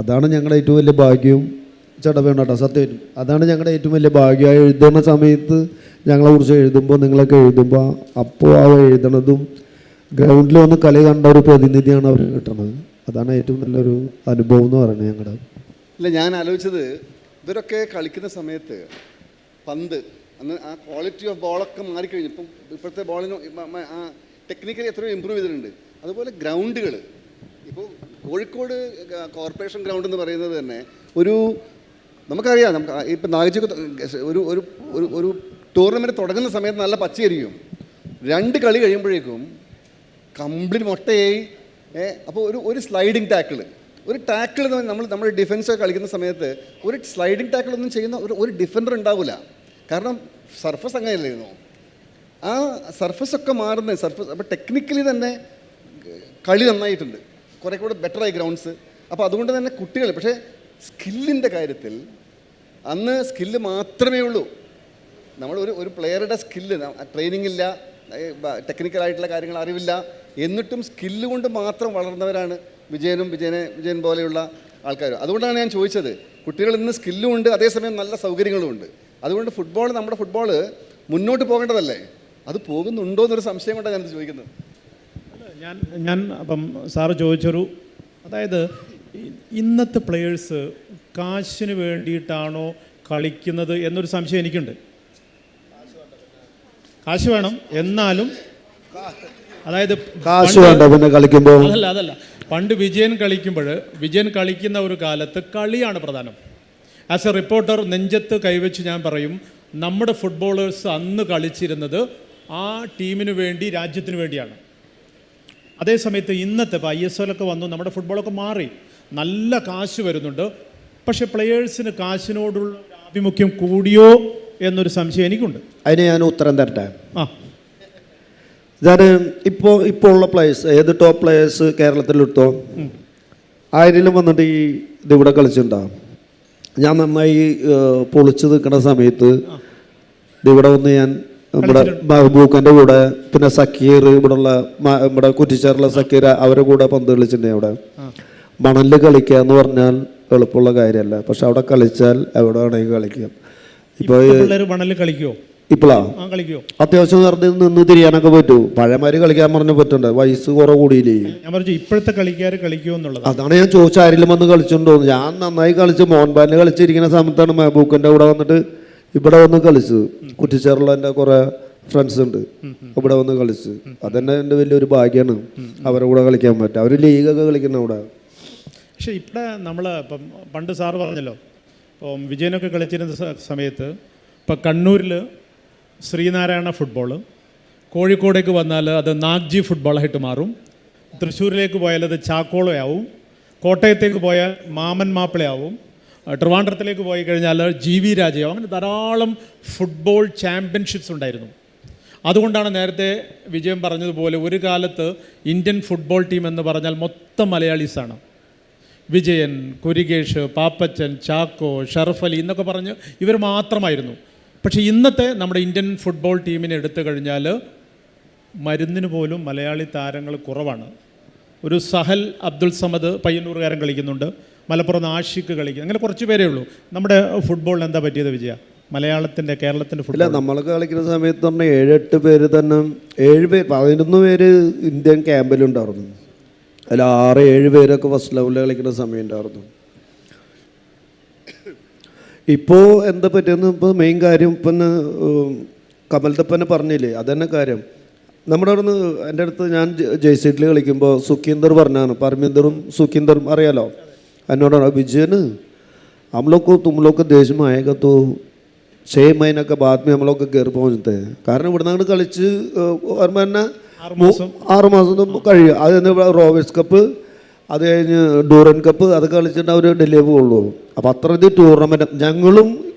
അതാണ് ഞങ്ങളുടെ ഏറ്റവും വലിയ ഭാഗ്യവും. ചടവേണ്ടോ സത്യമായിട്ടും അതാണ് ഞങ്ങളുടെ ഏറ്റവും വലിയ ഭാഗ്യം. എഴുതുന്ന സമയത്ത് ഞങ്ങളെക്കുറിച്ച് എഴുതുമ്പോൾ, നിങ്ങളൊക്കെ എഴുതുമ്പോൾ, അപ്പോൾ ആ എഴുതണതും ഗ്രൗണ്ടിൽ വന്ന് കളി കണ്ട ഒരു പ്രതിനിധിയാണ് അവർ കിട്ടണത്. അതാണ് ഏറ്റവും നല്ലൊരു അനുഭവം എന്ന് പറയുന്നത് ഞങ്ങളുടെ. ഇല്ല, ഞാൻ ആലോചിച്ചത് ഇവരൊക്കെ കളിക്കുന്ന സമയത്ത് പന്ത് അന്ന് ആ ക്വാളിറ്റി ഓഫ് ബോളൊക്കെ മാറിക്കഴിഞ്ഞു. ഇപ്പം ഇപ്പോഴത്തെ ബോളിന് ആ ടെക്നിക്കലി എത്രയോ ഇമ്പ്രൂവ് ചെയ്തിട്ടുണ്ട്. അതുപോലെ ഗ്രൗണ്ടുകൾ ഇപ്പോൾ കോഴിക്കോട് കോർപ്പറേഷൻ ഗ്രൗണ്ട് എന്ന് പറയുന്നത് തന്നെ ഒരു നമുക്കറിയാം. നമുക്ക് ഇപ്പം നാഗജിക്ക് ഒരു ഒരു ഒരു ടൂർണമെൻറ്റ് തുടങ്ങുന്ന സമയത്ത് നല്ല പച്ചയായിരിക്കും. 2 കളി കഴിയുമ്പോഴേക്കും കംപ്ലീറ്റ് മൊട്ടയായി. അപ്പോൾ ഒരു സ്ലൈഡിങ് ടാക്കിൾ, ഒരു ടാക്കിൾ നമ്മൾ ഡിഫൻസ് കളിക്കുന്ന സമയത്ത് ഒരു സ്ലൈഡിങ് ടാക്കിളൊന്നും ചെയ്യുന്ന ഒരു ഡിഫൻഡർ ഉണ്ടാവില്ല. കാരണം സർഫസ് അങ്ങനെയല്ലായിരുന്നു. ആ സർഫസൊക്കെ മാറുന്ന സർഫസ്. അപ്പോൾ ടെക്നിക്കലി തന്നെ കളി നന്നായിട്ടുണ്ട്, കുറേ കൂടെ ബെറ്ററായി ഗ്രൗണ്ട്സ്. അപ്പോൾ അതുകൊണ്ട് തന്നെ കുട്ടികൾ, പക്ഷേ സ്കില്ലിൻ്റെ കാര്യത്തിൽ അന്ന് സ്കില്ല് മാത്രമേ ഉള്ളൂ. നമ്മൾ ഒരു പ്ലെയറുടെ സ്കില്ല്, ട്രെയിനിങ് ഇല്ല, ടെക്നിക്കലായിട്ടുള്ള കാര്യങ്ങൾ അറിവില്ല, എന്നിട്ടും സ്കില്ല് കൊണ്ട് മാത്രം വളർന്നവരാണ് വിജയൻ പോലെയുള്ള ആൾക്കാർ. അതുകൊണ്ടാണ് ഞാൻ ചോദിച്ചത്. കുട്ടികൾ ഇന്ന് സ്കില്ലും ഉണ്ട്, അതേസമയം നല്ല സൗകര്യങ്ങളും ഉണ്ട്. അതുകൊണ്ട് നമ്മുടെ ഫുട്ബോൾ മുന്നോട്ട് പോകേണ്ടതല്ലേ? അത് പോകുന്നുണ്ടോ എന്നൊരു സംശയം കൊണ്ടാണ് ഞാനത് ചോദിക്കുന്നത്. ഞാൻ അപ്പം സാറ് ചോദിച്ചൊരു, അതായത് ഇന്നത്തെ പ്ലെയേഴ്സ് കാശിന് വേണ്ടിയിട്ടാണോ കളിക്കുന്നത് എന്നൊരു സംശയം എനിക്കുണ്ട്. കാശ് വേണം, എന്നാലും അതായത് കാശ് വേണ്ട പിന്നെ കളിക്കുമ്പോൾ. അതല്ല പണ്ട് വിജയൻ കളിക്കുന്ന ഒരു കാലത്ത് കളിയാണ് പ്രധാനം. ആസ് എ റിപ്പോർട്ടർ നെഞ്ചത്ത് കൈവച്ച് ഞാൻ പറയും, നമ്മുടെ ഫുട്ബോളേഴ്സ് അന്ന് കളിച്ചിരുന്നത് ആ ടീമിന് വേണ്ടി, രാജ്യത്തിന് വേണ്ടിയാണ്. അതേസമയത്ത് ഇന്നത്തെ ഇപ്പോൾ ISL ഒക്കെ വന്നു, നമ്മുടെ ഫുട്ബോളൊക്കെ മാറി, നല്ല കാശ് വരുന്നുണ്ട്. പക്ഷേ പ്ലെയേഴ്സിന് കാശിനോടുള്ള ആഭിമുഖ്യം കൂടിയോ എന്നൊരു സംശയം എനിക്കുണ്ട്. അതിന് ഞാൻ ഉത്തരം തരട്ടെ. ആ, ഞാൻ ഇപ്പോൾ ഉള്ള പ്ലേയേഴ്സ്, ഏത് ടോപ്പ് പ്ലേയേഴ്സ് കേരളത്തിലെടുത്തോ, ആരെങ്കിലും വന്നിട്ട് ഇതിവിടെ കളിച്ചിട്ടുണ്ടാകും. ഞാൻ നന്നായി പൊളിച്ച് നിൽക്കുന്ന സമയത്ത് ഇവിടെ വന്ന് ഞാൻ ഇവിടെ മഹബൂക്കൻ്റെ കൂടെ, പിന്നെ സക്കീർ, ഇവിടെ കുറ്റിച്ചാറുള്ള സക്കീർ, അവരുടെ കൂടെ പന്ത് കളിച്ചിട്ടുണ്ട്. അവിടെ മണലിൽ കളിക്കുക എന്ന് പറഞ്ഞാൽ എളുപ്പമുള്ള കാര്യമല്ല. പക്ഷെ അവിടെ കളിച്ചാൽ എവിടെ വേണമെങ്കിൽ കളിക്കാം. ഇപ്പോൾ മണലിൽ കളിക്കുമോ? ഇപ്പോഴാ അത്യാവശ്യം നിന്ന് തിരിയാനൊക്കെ പറ്റൂ. പഴയമാര് കളിക്കാൻ പറഞ്ഞ പറ്റണ്ടേ, വയസ്സ് കുറെ കൂടിയില്ലേ. ഞാൻ പറഞ്ഞു ഇപ്പോഴത്തെ കളിക്കാർ കളിക്കുമോ എന്നുള്ളത്. അതാണ് ഞാൻ ചോദിച്ച ആരെങ്കിലും വന്ന് കളിച്ചിട്ടുണ്ടോ. ഞാൻ നന്നായി കളിച്ച് മോഹൻബാലിന് കളിച്ചിരിക്കുന്ന സമയത്താണ് മെഹബൂക്കൻ്റെ കൂടെ വന്നിട്ട് ഇവിടെ വന്ന് കളിച്ചത്. കുറ്റിച്ചാറുള്ള എൻ്റെ കുറേ ഫ്രണ്ട്സ് ഉണ്ട്, ഇവിടെ വന്ന് കളിച്ച്. അതന്നെ എൻ്റെ വലിയൊരു ഭാഗ്യമാണ് അവരുടെ കൂടെ കളിക്കാൻ പറ്റുക. അവർ ലീഗൊക്കെ കളിക്കുന്ന അവിടെ. പക്ഷേ ഇവിടെ നമ്മൾ ഇപ്പം പണ്ട് സാറ് പറഞ്ഞല്ലോ, ഇപ്പം വിജയനൊക്കെ കളിച്ചിരുന്ന സമയത്ത് ഇപ്പം കണ്ണൂരിൽ ശ്രീനാരായണ ഫുട്ബോൾ, കോഴിക്കോടേക്ക് വന്നാൽ അത് നാഗ്ജി ഫുട്ബോളായിട്ട് മാറും, തൃശ്ശൂരിലേക്ക് പോയാൽ അത് ചാക്കോളയാവും, കോട്ടയത്തേക്ക് പോയാൽ മാമൻ മാപ്പിളയാവും, ട്രിവാൻഡ്രത്തിലേക്ക് പോയി കഴിഞ്ഞാൽ GV രാജയാവും. അങ്ങനെ ധാരാളം ഫുട്ബോൾ ചാമ്പ്യൻഷിപ്സ് ഉണ്ടായിരുന്നു. അതുകൊണ്ടാണ് നേരത്തെ വിജയൻ പറഞ്ഞതുപോലെ ഒരു കാലത്ത് ഇന്ത്യൻ ഫുട്ബോൾ ടീം എന്ന് പറഞ്ഞാൽ മൊത്തം മലയാളീസാണ്. വിജയൻ, കുരികേഷ്, പാപ്പച്ചൻ, ചാക്കോ, ഷറഫ് അലി എന്നൊക്കെ പറഞ്ഞ് ഇവർ മാത്രമായിരുന്നു. പക്ഷേ ഇന്നത്തെ നമ്മുടെ ഇന്ത്യൻ ഫുട്ബോൾ ടീമിനെ എടുത്തു കഴിഞ്ഞാൽ മരുന്നിന് പോലും മലയാളി താരങ്ങൾ കുറവാണ്. ഒരു സഹൽ അബ്ദുൾ സമദ് പയ്യന്നൂറുകാരൻ കളിക്കുന്നുണ്ട്, മലപ്പുറം ആഷിഖ് കളിക്കും, അങ്ങനെ കുറച്ച് പേരേ ഉള്ളൂ. നമ്മുടെ ഫുട്ബോളിന് എന്താ പറ്റിയത് വിജയ? മലയാളത്തിൻ്റെ കേരളത്തിൻ്റെ ഇല്ല, ഫുട്ബോൾ നമ്മളൊക്കെ കളിക്കുന്ന സമയത്ത് പറഞ്ഞാൽ 7-8 പേര് തന്നെ, 7 പേര് 11 പേര് ഇന്ത്യൻ ക്യാമ്പിലുണ്ടായിരുന്നു. അതിൽ 6-7 പേരൊക്കെ ഫസ്റ്റ് ലെവലിൽ കളിക്കുന്ന സമയം ഉണ്ടായിരുന്നു. ഇപ്പോൾ എന്താ പറ്റിയെന്ന് ഇപ്പോൾ മെയിൻ കാര്യം ഇപ്പം കമൽതപ്പനെ പറഞ്ഞില്ലേ, അതന്നെ കാര്യം. നമ്മുടെ അവിടെ നിന്ന് എൻ്റെ അടുത്ത് ഞാൻ ജയ്സീറ്റിൽ കളിക്കുമ്പോൾ സുഖീന്ദർ പറഞ്ഞാണ്, പരമീന്ദറും സുഖീന്ദറും അറിയാലോ, എന്നോടാണ് വിജയന് हम लोग को तुम लोग का देश में आएगा तो 6 महीने के बाद में हम लोग घर पहुँचते हैं. കാരണം ഇവിടെ നിന്ന് കളിച്ച് ഓർമ്മ തന്നെ 6 മാസം കഴിയും. അത് തന്നെ റോവേഴ്സ് കപ്പ്, അത് കഴിഞ്ഞ് ഡൂറൻ കപ്പ്, അത് കളിച്ചിട്ട് അവർ ഡൽഹി പോകുള്ളൂ. അപ്പോൾ അത്രയധികം ടൂർണമെൻറ്റ് ഞങ്ങളും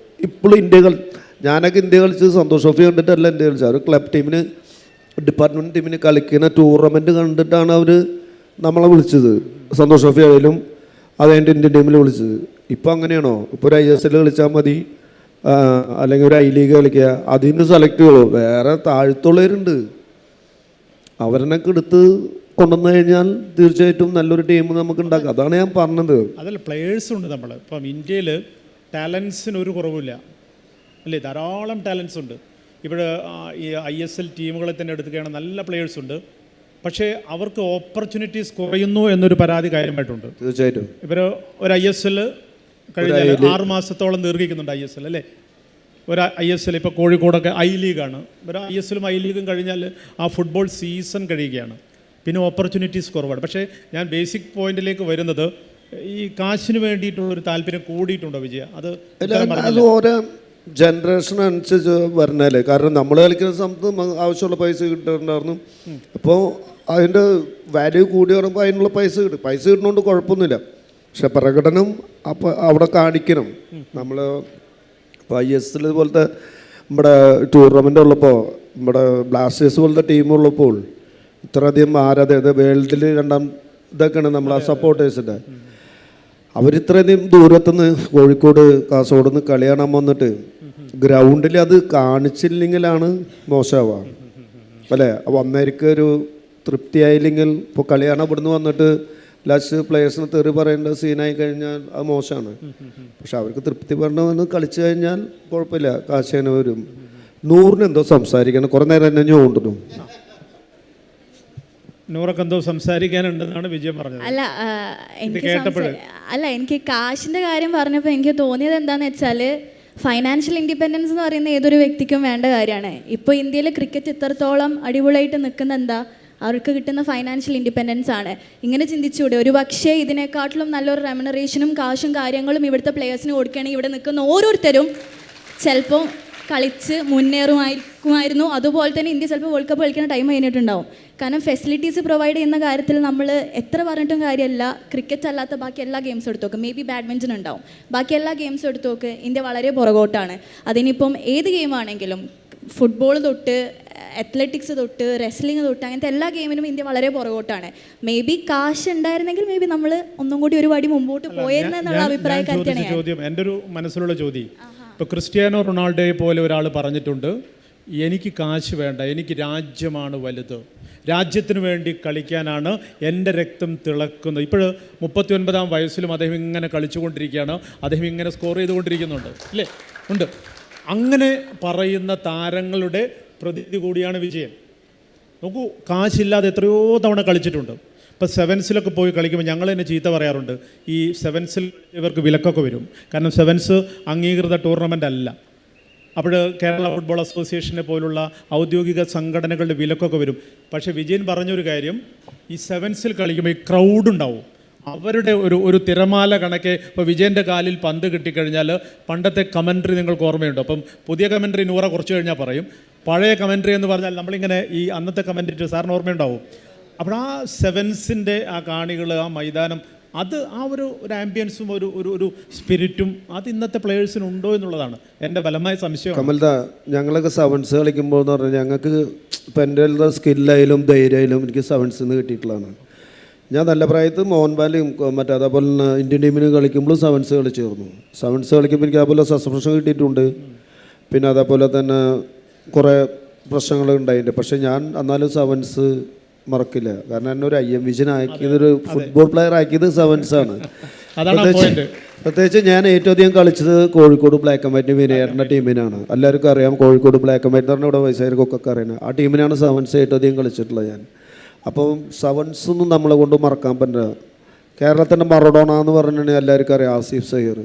ഇപ്പോഴും ഞാനൊക്കെ ഇന്ത്യ കളിച്ച് സന്തോഷ് ട്രോഫി കണ്ടിട്ടല്ല ഇന്ത്യ കളിച്ചത്. അവർ ക്ലബ് ടീമിന് ഡിപ്പാർട്ട്മെൻറ്റ് ടീമിന് കളിക്കുന്ന ടൂർണമെൻറ്റ് കണ്ടിട്ടാണ് അവർ നമ്മളെ വിളിച്ചത്. സന്തോഷ് ട്രോഫി ആയാലും അത് കഴിഞ്ഞിട്ട് ഇന്ത്യൻ ടീമിൽ വിളിച്ചത്. ഇപ്പോൾ അങ്ങനെയാണോ? ഇപ്പോൾ ഒരു ISL കളിച്ചാൽ മതി, അല്ലെങ്കിൽ ഒരു I ലീഗ് കളിക്കുക, അതിൽ നിന്ന് സെലക്ട് ചെയ്യുള്ളൂ. വേറെ താഴ്ത്തുള്ളവരുണ്ട്, അവരെന്നൊക്കെ എടുത്ത് കൊണ്ടുവന്നു കഴിഞ്ഞാൽ തീർച്ചയായിട്ടും നല്ലൊരു ടീം നമുക്ക് ഉണ്ടാക്കാം. അതാണ് ഞാൻ പറഞ്ഞത്. അതല്ല, പ്ലെയേഴ്സുണ്ട് നമ്മൾ. ഇപ്പം ഇന്ത്യയിൽ ടാലൻസിന് ഒരു കുറവില്ല അല്ലേ, ധാരാളം ടാലൻസ് ഉണ്ട്. ഇവിടെ ഈ ISL ടീമുകളെ തന്നെ എടുക്കുകയാണെങ്കിൽ നല്ല പ്ലെയേഴ്സ് ഉണ്ട്. പക്ഷേ അവർക്ക് ഓപ്പർച്യൂണിറ്റീസ് കുറയുന്നു എന്നൊരു പരാതി കാര്യമായിട്ടുണ്ട്. തീർച്ചയായിട്ടും ഇവർ ഒരു ISL കഴിഞ്ഞാൽ 6 മാസത്തോളം ദീർഘിക്കുന്നുണ്ട് ISL അല്ലേ. ഒരു ISL ഇപ്പോൾ കോഴിക്കോടൊക്കെ I ലീഗാണ്. ഒരു ISLും I ലീഗും കഴിഞ്ഞാൽ ആ ഫുട്ബോൾ സീസൺ കഴിയുകയാണ്. പിന്നെ ഓപ്പർച്യൂണിറ്റീസ് കുറവാണ്. പക്ഷേ ഞാൻ ബേസിക് പോയിന്റിലേക്ക് വരുന്നത്, ഈ കാശിന് വേണ്ടിയിട്ടുള്ളൊരു താല്പര്യം കൂടിയിട്ടുണ്ടോ വിജയ? അത് ഓരോ ജനറേഷൻ അനുസരിച്ച് വരണല്ലേ. കാരണം നമ്മൾ കളിക്കുന്ന സമയത്ത് ആവശ്യമുള്ള പൈസ കിട്ടുന്നുണ്ടായിരുന്നു. അപ്പോൾ അതിൻ്റെ വാല്യൂ കൂടി വരുമ്പോൾ അതിനുള്ള പൈസ കിട്ടും. പൈസ കിട്ടുന്നതുകൊണ്ട് കുഴപ്പമൊന്നുമില്ല. പക്ഷെ പ്രകടനം അപ്പോൾ അവിടെ കാണിക്കണം. നമ്മൾ ഇപ്പോൾ ISL പോലത്തെ നമ്മുടെ ടൂർണമെൻ്റ് ഉള്ളപ്പോൾ, നമ്മുടെ ബ്ലാസ്റ്റേഴ്സ് പോലത്തെ ടീമുള്ളപ്പോൾ ഇത്രയധികം ആരാധകർ, വേൾഡിൽ 2ാം ഇതൊക്കെയാണ് നമ്മൾ ആ സപ്പോർട്ടേഴ്സിൻ്റെ. അവരിത്രയധികം ദൂരത്തുനിന്ന് കോഴിക്കോട്, കാസർഗോഡ് നിന്ന് കളി കാണാൻ വന്നിട്ട് ഗ്രൗണ്ടിൽ അത് കാണിച്ചില്ലെങ്കിലാണ് മോശമാവുക അല്ലേ. അപ്പോൾ അന്നേരക്ക് ഒരു തൃപ്തിയായില്ലെങ്കിൽ, ഇപ്പോൾ കളി കാണാൻ ഇവിടുന്ന് വന്നിട്ട് ലാസ്റ്റ് പ്ലേയേഴ്സിന് തെറി പറയേണ്ട സീനായി കഴിഞ്ഞാൽ അത് മോശമാണ്. പക്ഷെ അവർക്ക് തൃപ്തി പറഞ്ഞവന്ന് കളിച്ചു കഴിഞ്ഞാൽ കുഴപ്പമില്ല, കാശേന വരും. 100-ന് എന്തോ സംസാരിക്കണം, കുറേ നേരം എന്നെ ഞോണ്ടുന്നു. നൂറൊക്കെ എന്തോ സംസാരിക്കാനുണ്ടെന്നാണ് വിജയം പറഞ്ഞത്. എനിക്ക് കാശിൻ്റെ കാര്യം പറഞ്ഞപ്പോൾ എനിക്ക് തോന്നിയത് എന്താണെന്ന് വെച്ചാൽ, ഫൈനാൻഷ്യൽ ഇൻഡിപെൻഡൻസ് എന്ന് പറയുന്ന ഏതൊരു വ്യക്തിക്കും വേണ്ട കാര്യമാണ്. ഇപ്പോൾ ഇന്ത്യയിൽ ക്രിക്കറ്റ് ഇത്രത്തോളം അടിപൊളിയായിട്ട് നിൽക്കുന്ന എന്താ, അവർക്ക് കിട്ടുന്ന ഫൈനാൻഷ്യൽ ഇൻഡിപെൻഡൻസ് ആണ്. ഇങ്ങനെ ചിന്തിച്ചുകൂടെ, ഒരു പക്ഷേ ഇതിനെക്കാട്ടിലും നല്ലൊരു റെമ്യൂണറേഷനും കാശും കാര്യങ്ങളും ഇവിടുത്തെ പ്ലെയേഴ്സിന് കൊടുക്കുകയാണെങ്കിൽ ഇവിടെ നിൽക്കുന്ന ഓരോരുത്തരും ചിലപ്പോൾ കളിച്ച് മുന്നേറുമായിരിക്കുമായിരുന്നു. അതുപോലെ തന്നെ ഇന്ത്യ ചിലപ്പോൾ വേൾഡ് കപ്പ് കളിക്കുന്ന ടൈം കഴിഞ്ഞിട്ടുണ്ടാവും. കാരണം ഫെസിലിറ്റീസ് പ്രൊവൈഡ് ചെയ്യുന്ന കാര്യത്തിൽ നമ്മൾ എത്ര പറഞ്ഞിട്ടും കാര്യമല്ല. ക്രിക്കറ്റ് അല്ലാത്ത ബാക്കി എല്ലാ ഗെയിംസും എടുത്തു നോക്ക്, മേ ബി ബാഡ്മിൻ്റൺ ഉണ്ടാവും, ബാക്കി എല്ലാ ഗെയിംസും എടുത്തു നോക്ക്, ഇന്ത്യ വളരെ പുറകോട്ടാണ്. അതിനിപ്പം ഏത് ഗെയിമാണെങ്കിലും, ഫുട്ബോൾ തൊട്ട് അത്ലറ്റിക്സ് തൊട്ട് റെസ്ലിംഗ് തൊട്ട് അങ്ങനത്തെ എല്ലാ ഗെയിമിനും ഇന്ത്യ വളരെ പുറകോട്ടാണ്. മേ ബി കാശ് ഉണ്ടായിരുന്നെങ്കിൽ മേ ബി നമ്മൾ ഒന്നും കൂടി ഒരു പടി മുമ്പോട്ട് പോയിരുന്നു എന്നുള്ള അഭിപ്രായക്കാരിയാണ് ചോദ്യം. എൻ്റെ ഒരു മനസ്സിലുള്ള ചോദ്യം, ഇപ്പോൾ ക്രിസ്ത്യാനോ റൊണാൾഡോയെ പോലെ ഒരാൾ പറഞ്ഞിട്ടുണ്ട്, എനിക്ക് കാശ് വേണ്ട, എനിക്ക് രാജ്യമാണ് വലുത്, രാജ്യത്തിന് വേണ്ടി കളിക്കാനാണ് എൻ്റെ രക്തം തിളക്കുന്നത്. ഇപ്പോൾ 39-ാം വയസ്സിലും അദ്ദേഹം ഇങ്ങനെ കളിച്ചുകൊണ്ടിരിക്കുകയാണ്, അദ്ദേഹം ഇങ്ങനെ സ്കോർ ചെയ്തുകൊണ്ടിരിക്കുന്നുണ്ട് അല്ലേ, ഉണ്ട്. അങ്ങനെ പറയുന്ന താരങ്ങളുടെ പ്രതിനിധി കൂടിയാണ് വിജയൻ. നോക്കൂ, കാശില്ലാതെ എത്രയോ തവണ കളിച്ചിട്ടുണ്ട്. ഇപ്പോൾ സെവൻസിലൊക്കെ പോയി കളിക്കുമ്പോൾ ഞങ്ങൾ തന്നെ ചീത്ത പറയാറുണ്ട്, ഈ സെവൻസിൽ ഇവർക്ക് വിലക്കൊക്കെ വരും. കാരണം സെവൻസ് അംഗീകൃത ടൂർണമെൻ്റ് അല്ല. അപ്പോൾ കേരള ഫുട്ബോൾ അസോസിയേഷനെ പോലുള്ള ഔദ്യോഗിക സംഘടനകളുടെ വിലക്കൊക്കെ വരും. പക്ഷേ വിജയൻ പറഞ്ഞൊരു കാര്യം, ഈ സെവൻസിൽ കളിക്കുമ്പോൾ ഈ ക്രൗഡ് ഉണ്ടാവും, അവരുടെ ഒരു തിരമാല കണക്കെ. ഇപ്പോൾ വിജയൻ്റെ കാലിൽ പന്ത് കിട്ടിക്കഴിഞ്ഞാൽ പണ്ടത്തെ കമൻട്രി നിങ്ങൾക്ക് ഓർമ്മയുണ്ടോ? അപ്പം പുതിയ കമൻട്രി നൂറ കുറച്ച് കഴിഞ്ഞാൽ പറയും, പഴയ കമൻട്രി എന്ന് പറഞ്ഞാൽ നമ്മളിങ്ങനെ ഈ അന്നത്തെ കമൻട്രി സാറിന് ഓർമ്മയുണ്ടാവും. അപ്പോൾ ആ സെവൻസിൻ്റെ ആ കാണികൾ, ആ മൈതാനം, അത് ആ ഒരു ആംബിയൻസും ഒരു സ്പിരിറ്റും അത് ഇന്നത്തെ പ്ലേയേഴ്സിനുണ്ടോ എന്നുള്ളതാണ് എൻ്റെ ബലമായ സംശയം. കമൽദാ, ഞങ്ങളൊക്കെ സെവൻസ് കളിക്കുമ്പോൾ എന്ന് പറഞ്ഞാൽ ഞങ്ങൾക്ക് ഇപ്പം എൻ്റെ സ്കില്ലായാലും ധൈര്യമായാലും എനിക്ക് സെവൻസിൽ നിന്ന് കിട്ടിയിട്ടുള്ളതാണ്. ഞാൻ നല്ല പ്രായത്തിൽ മോഹൻബാലും മറ്റേ അതേപോലെ തന്നെ ഇന്ത്യൻ ടീമിന് കളിക്കുമ്പോൾ സെവൻസ് കളിച്ചിരുന്നു. സെവൻസ് കളിക്കുമ്പോൾ എനിക്ക് അതേപോലെ സസ്പെൻഷൻ കിട്ടിയിട്ടുണ്ട്. പിന്നെ അതേപോലെ തന്നെ കുറേ പ്രശ്നങ്ങൾ ഉണ്ടായിട്ടുണ്ട്. പക്ഷേ ഞാൻ എന്നാലും സെവൻസ് മറക്കില്ല. കാരണം എന്നെ ഒരു IM വിജയൻ ആക്കിയത്, ഒരു ഫുട്ബോൾ പ്ലെയർ ആക്കിയത് സെവൻസാണ്. പ്രത്യേകിച്ച് ഞാൻ ഏറ്റവും അധികം കളിച്ചത് കോഴിക്കോട് ബ്ലാക്ക് ആൻഡ് വൈറ്റ് വിനയേട്ടൻ്റെ ടീമിനാണ്. എല്ലാവർക്കും അറിയാം കോഴിക്കോട് ബ്ലാക്ക് ആൻഡ് വൈറ്റ് എന്ന് പറഞ്ഞാൽ ഇവിടെ വയസ്സായവർക്കൊക്കെ അറിയാം. ആ ടീമിനാണ് സെവൻസ് ഏറ്റവും അധികം കളിച്ചിട്ടുള്ളത് ഞാൻ. അപ്പം സെവൻസ് ഒന്നും നമ്മളെ കൊണ്ട് മറക്കാൻ പറ്റില്ല. കേരളത്തിൻ്റെ മറഡോണ എന്ന് പറഞ്ഞിട്ടുണ്ടെങ്കിൽ എല്ലാവർക്കും അറിയാം ആസിഫ് സഹീർ.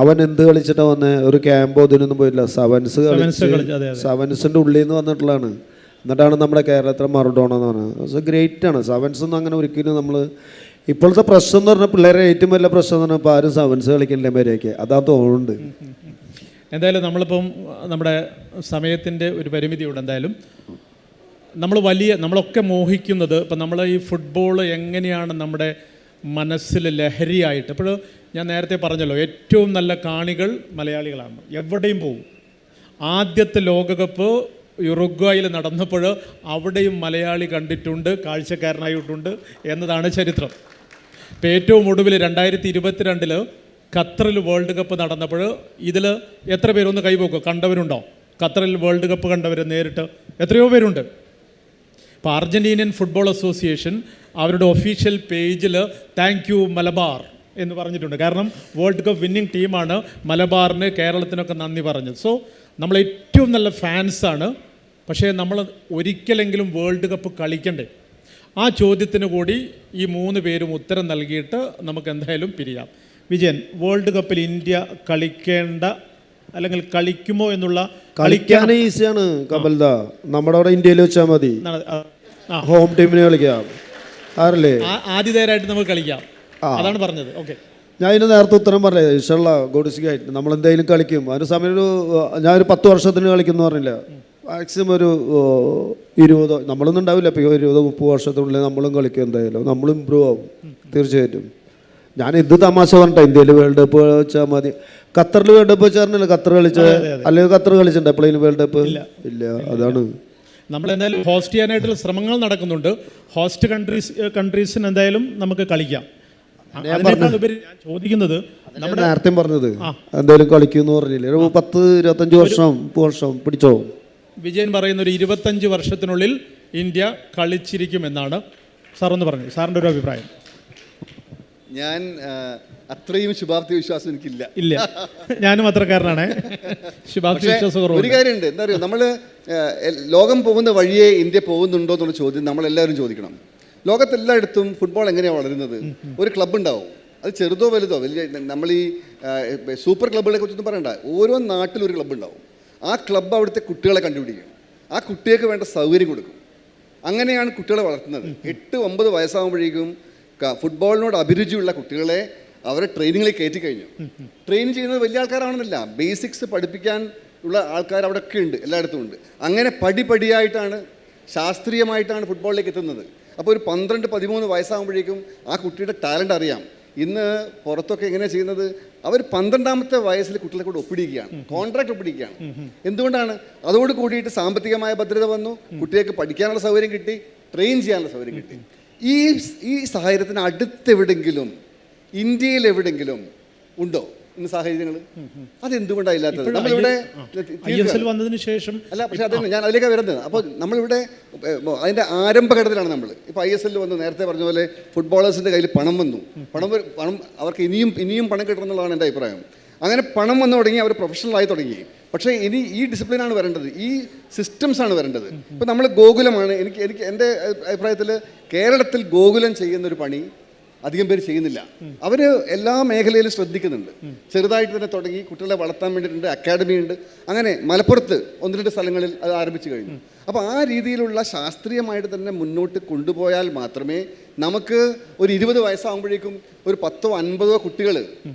അവൻ എന്ത് കളിച്ചിട്ടാണ് വന്നത്? ഒരു ക്യാമ്പോ ഇതിനൊന്നും പോയില്ല, സെവൻസ് കളിച്ച് സെവൻസിൻ്റെ ഉള്ളിൽ നിന്ന് വന്നിട്ടുള്ളതാണ്. എന്നിട്ടാണ് നമ്മുടെ കേരളത്തിലെ മറഡോണ എന്ന് പറഞ്ഞത്. സോ ഗ്രേറ്റ് ആണ്. സെവൻസ് ഒന്നും അങ്ങനെ ഒരിക്കലും നമ്മൾ ഇപ്പോഴത്തെ പ്രശ്നം എന്ന് പറഞ്ഞാൽ പിള്ളേരെ ഏറ്റവും വലിയ പ്രശ്നം എന്ന് പറഞ്ഞാൽ ഇപ്പോൾ ആരും സെവൻസ് കളിക്കില്ല വരെയൊക്കെ, അതാ തോന്നുന്നുണ്ട്. എന്തായാലും നമ്മളിപ്പം നമ്മുടെ സമയത്തിൻ്റെ ഒരു പരിമിതിയുണ്ട്. എന്തായാലും നമ്മളൊക്കെ മോഹിക്കുന്നത് ഇപ്പം നമ്മൾ ഈ ഫുട്ബോൾ എങ്ങനെയാണ് നമ്മുടെ മനസ്സിൽ ലഹരിയായിട്ട്. ഇപ്പോൾ ഞാൻ നേരത്തെ പറഞ്ഞല്ലോ, ഏറ്റവും നല്ല കാണികൾ മലയാളികളാണ്. എവിടെയും പോകും. ആദ്യത്തെ ലോകകപ്പ് യുറുഗ്വായിൽ നടന്നപ്പോൾ അവിടെയും മലയാളി കണ്ടിട്ടുണ്ട്, കാഴ്ചക്കാരനായിട്ടുണ്ട് എന്നതാണ് ചരിത്രം. ഇപ്പോൾ ഏറ്റവും ഒടുവിൽ 2022 ഖത്തറിൽ വേൾഡ് കപ്പ് നടന്നപ്പോൾ ഇതിൽ എത്ര പേരൊന്ന് കൈപോക്കും? കണ്ടവരുണ്ടോ? ഖത്തറിൽ വേൾഡ് കപ്പ് കണ്ടവർ നേരിട്ട് എത്രയോ പേരുണ്ട്. ഇപ്പോൾ അർജൻറ്റീനിയൻ ഫുട്ബോൾ അസോസിയേഷൻ അവരുടെ ഒഫീഷ്യൽ പേജിൽ താങ്ക് യു മലബാർ എന്ന് പറഞ്ഞിട്ടുണ്ട്. കാരണം വേൾഡ് കപ്പ് വിന്നിങ് ടീമാണ് മലബാറിന്, കേരളത്തിനൊക്കെ നന്ദി പറഞ്ഞത്. സോ നമ്മൾ ഏറ്റവും നല്ല ഫാൻസാണ്. പക്ഷേ നമ്മൾ ഒരിക്കലെങ്കിലും വേൾഡ് കപ്പ് കളിക്കണ്ടേ? ആ ചോദ്യത്തിന് കൂടി ഈ 3 പേരും ഉത്തരം നൽകിയിട്ട് നമുക്ക് എന്തായാലും പിരിയാം. വിജയൻ, വേൾഡ് കപ്പിൽ ഇന്ത്യ കളിക്കേണ്ട അല്ലെങ്കിൽ കളിക്കുമോ എന്നുള്ള? കളിക്കാൻ ഈസിയാണ് കമൽദ. നമ്മുടെ അവിടെ ഇന്ത്യയിൽ വെച്ചാൽ മതി, ഹോം ടീമിന് കളിക്കാം. ആരല്ലേ ആദ്യതേരായിട്ട് നമുക്ക് കളിക്കാം, അതാണ് പറഞ്ഞത്. ഓക്കെ, ഞാൻ ഇതിന് നേരത്തെ ഉത്തരം പറഞ്ഞത് ഇൻഷാള്ള ഗോഡിസ്കായിട്ട് നമ്മളെന്തായാലും കളിക്കും. അതിന് സമയം ഞാനൊരു 10 വർഷത്തിന് കളിക്കുമെന്ന് പറഞ്ഞില്ല. മാക്സിമം ഒരു 20, നമ്മളൊന്നും ഉണ്ടാവില്ല. ഇപ്പോൾ 20-30 വർഷത്തിനുള്ളിൽ നമ്മളും കളിക്കും. എന്തായാലും നമ്മളും ഇമ്പ്രൂവ് ആവും തീർച്ചയായിട്ടും. ഞാൻ ഇത് തമാശ പറഞ്ഞിട്ടാ. ഇന്ത്യയിൽ വേൾഡ് കപ്പ് വെച്ചാൽ മതി. ഖത്തറിൽ വേൾഡ് കപ്പ് വെച്ചാൽ ഖത്തർ കളിച്ചത്, അല്ലെങ്കിൽ ഖത്തർ കളിച്ചിട്ടുണ്ട് എപ്പോഴേലും വേൾഡ് കപ്പ്? ഇല്ല. അതാണ് നമ്മൾ എന്തായാലും ഹോസ്റ്റ് ചെയ്യാനായിട്ടുള്ള ശ്രമങ്ങൾ നടക്കുന്നുണ്ട്. ഹോസ്റ്റ് കൺട്രീസിന് എന്തായാലും നമുക്ക് കളിക്കാം. ഞാൻ ചോദിക്കുന്നത് നമ്മുടെ നേരത്തെ പറഞ്ഞത് എന്തായാലും കളിക്കുമെന്ന് പറഞ്ഞില്ലേ? ഒരു 10-25 വർഷം 30 വർഷം പിടിച്ചോ? വിജയൻ പറയുന്ന ഒരു 25 വർഷത്തിനുള്ളിൽ ഇന്ത്യ കളിച്ചിരിക്കുമെന്നാണ് സാർ ഒന്ന് പറഞ്ഞു. സാറിൻ്റെ ഒരു അഭിപ്രായം? ഞാൻ അത്രയും ശുഭാപ്തി വിശ്വാസം എനിക്കില്ല. ഇല്ല, ഞാനും അത്രക്കാരനാണ്. ശുഭാപ്തി വിശ്വാസം ഒരു കാര്യമുണ്ട്, എന്താ പറയുക, നമ്മൾ ലോകം പോകുന്ന വഴിയെ ഇന്ത്യ പോകുന്നുണ്ടോ എന്നുള്ള ചോദ്യം നമ്മളെല്ലാവരും ചോദിക്കണം. ലോകത്തെല്ലായിടത്തും ഫുട്ബോൾ എങ്ങനെയാണ് വളരുന്നത്? ഒരു ക്ലബ്ബ് ഉണ്ടാവും, അത് ചെറുതോ വലുതോ. വലിയ നമ്മൾ ഈ സൂപ്പർ ക്ലബ്ബുകളെ കുറിച്ചൊന്നും പറയണ്ട. ഓരോ നാട്ടിലും ഒരു ക്ലബ്ബ് ഉണ്ടാവും. ആ ക്ലബ്ബ് അവിടുത്തെ കുട്ടികളെ കണ്ടുപിടിക്കും, ആ കുട്ടികൾക്ക് വേണ്ട സൗകര്യം കൊടുക്കും. അങ്ങനെയാണ് കുട്ടികളെ വളർത്തുന്നത്. 8-9 വയസ്സാകുമ്പോഴേക്കും ഫുട്ബോളിനോട് അഭിരുചിയുള്ള കുട്ടികളെ അവരെ ട്രെയിനിങ്ങിലേക്ക് കയറ്റി കഴിഞ്ഞു. ട്രെയിൻ ചെയ്യുന്നത് വലിയ ആൾക്കാരാണെന്നില്ല, ബേസിക്സ് പഠിപ്പിക്കാൻ ഉള്ള ആൾക്കാർ അവിടെയൊക്കെ ഉണ്ട്, എല്ലായിടത്തും ഉണ്ട്. അങ്ങനെ പടിപടിയായിട്ടാണ്, ശാസ്ത്രീയമായിട്ടാണ് ഫുട്ബോളിലേക്ക് എത്തുന്നത്. അപ്പോൾ ഒരു 12-13 വയസ്സാകുമ്പോഴേക്കും ആ കുട്ടിയുടെ ടാലൻ്റ് അറിയാം. ഇന്ന് പുറത്തൊക്കെ എങ്ങനെയാണ് ചെയ്യുന്നത്? അവർ 12ാമത്തെ വയസ്സിൽ കുട്ടികളെ കൂടെ ഒപ്പിടിക്കുകയാണ്, കോൺട്രാക്ട് ഒപ്പിടിക്കുകയാണ്. എന്തുകൊണ്ടാണ്? അതോട് കൂടിയിട്ട് സാമ്പത്തികമായ ഭദ്രത വന്നു, കുട്ടികൾക്ക് പഠിക്കാനുള്ള സൗകര്യം കിട്ടി, ട്രെയിൻ ചെയ്യാനുള്ള സൗകര്യം കിട്ടി. ഈ സാഹചര്യത്തിന് അടുത്തെവിടെങ്കിലും, ഇന്ത്യയിൽ എവിടെങ്കിലും ഉണ്ടോ ഇന്ന് സാഹചര്യങ്ങൾ? അതെന്തുകൊണ്ടാണ് ഇല്ലാത്തത്? നമ്മളിവിടെ വന്നതിന് ശേഷം അല്ല, പക്ഷേ അതന്നെ ഞാൻ അതിലേക്കാണ് വരുന്നത്. അപ്പോൾ നമ്മളിവിടെ അതിൻ്റെ ആരംഭഘട്ടത്തിലാണ് നമ്മൾ. ഇപ്പോൾ ISL വന്നു, നേരത്തെ പറഞ്ഞ പോലെ ഫുട്ബോളേഴ്സിൻ്റെ കയ്യിൽ പണം വന്നു. പണം അവർക്ക് ഇനിയും പണം കിട്ടണം എന്നുള്ളതാണ് എൻ്റെ അഭിപ്രായം. അങ്ങനെ പണം വന്നു തുടങ്ങി, അവർ പ്രൊഫഷണലായി തുടങ്ങി. പക്ഷേ ഇനി ഈ ഡിസിപ്ലിനാണ് വരേണ്ടത്, ഈ സിസ്റ്റംസാണ് വരേണ്ടത്. ഇപ്പോൾ നമ്മൾ ഗോകുലമാണ്, എനിക്ക് എൻ്റെ അഭിപ്രായത്തിൽ കേരളത്തിൽ ഗോകുലം ചെയ്യുന്നൊരു പണി അധികം പേര് ചെയ്യുന്നില്ല. അവർ എല്ലാ മേഖലയിലും ശ്രദ്ധിക്കുന്നുണ്ട്. ചെറുതായിട്ട് തന്നെ തുടങ്ങി കുട്ടികളെ വളർത്താൻ വേണ്ടിയിട്ടുണ്ട്, അക്കാഡമി ഉണ്ട്. അങ്ങനെ മലപ്പുറത്ത് 1-2 സ്ഥലങ്ങളിൽ അത് ആരംഭിച്ചു കഴിഞ്ഞു. അപ്പോൾ ആ രീതിയിലുള്ള ശാസ്ത്രീയമായിട്ട് തന്നെ മുന്നോട്ട് കൊണ്ടുപോയാൽ മാത്രമേ നമുക്ക് ഒരു 20 വയസ്സാകുമ്പോഴേക്കും ഒരു 10-50 കുട്ടികൾ,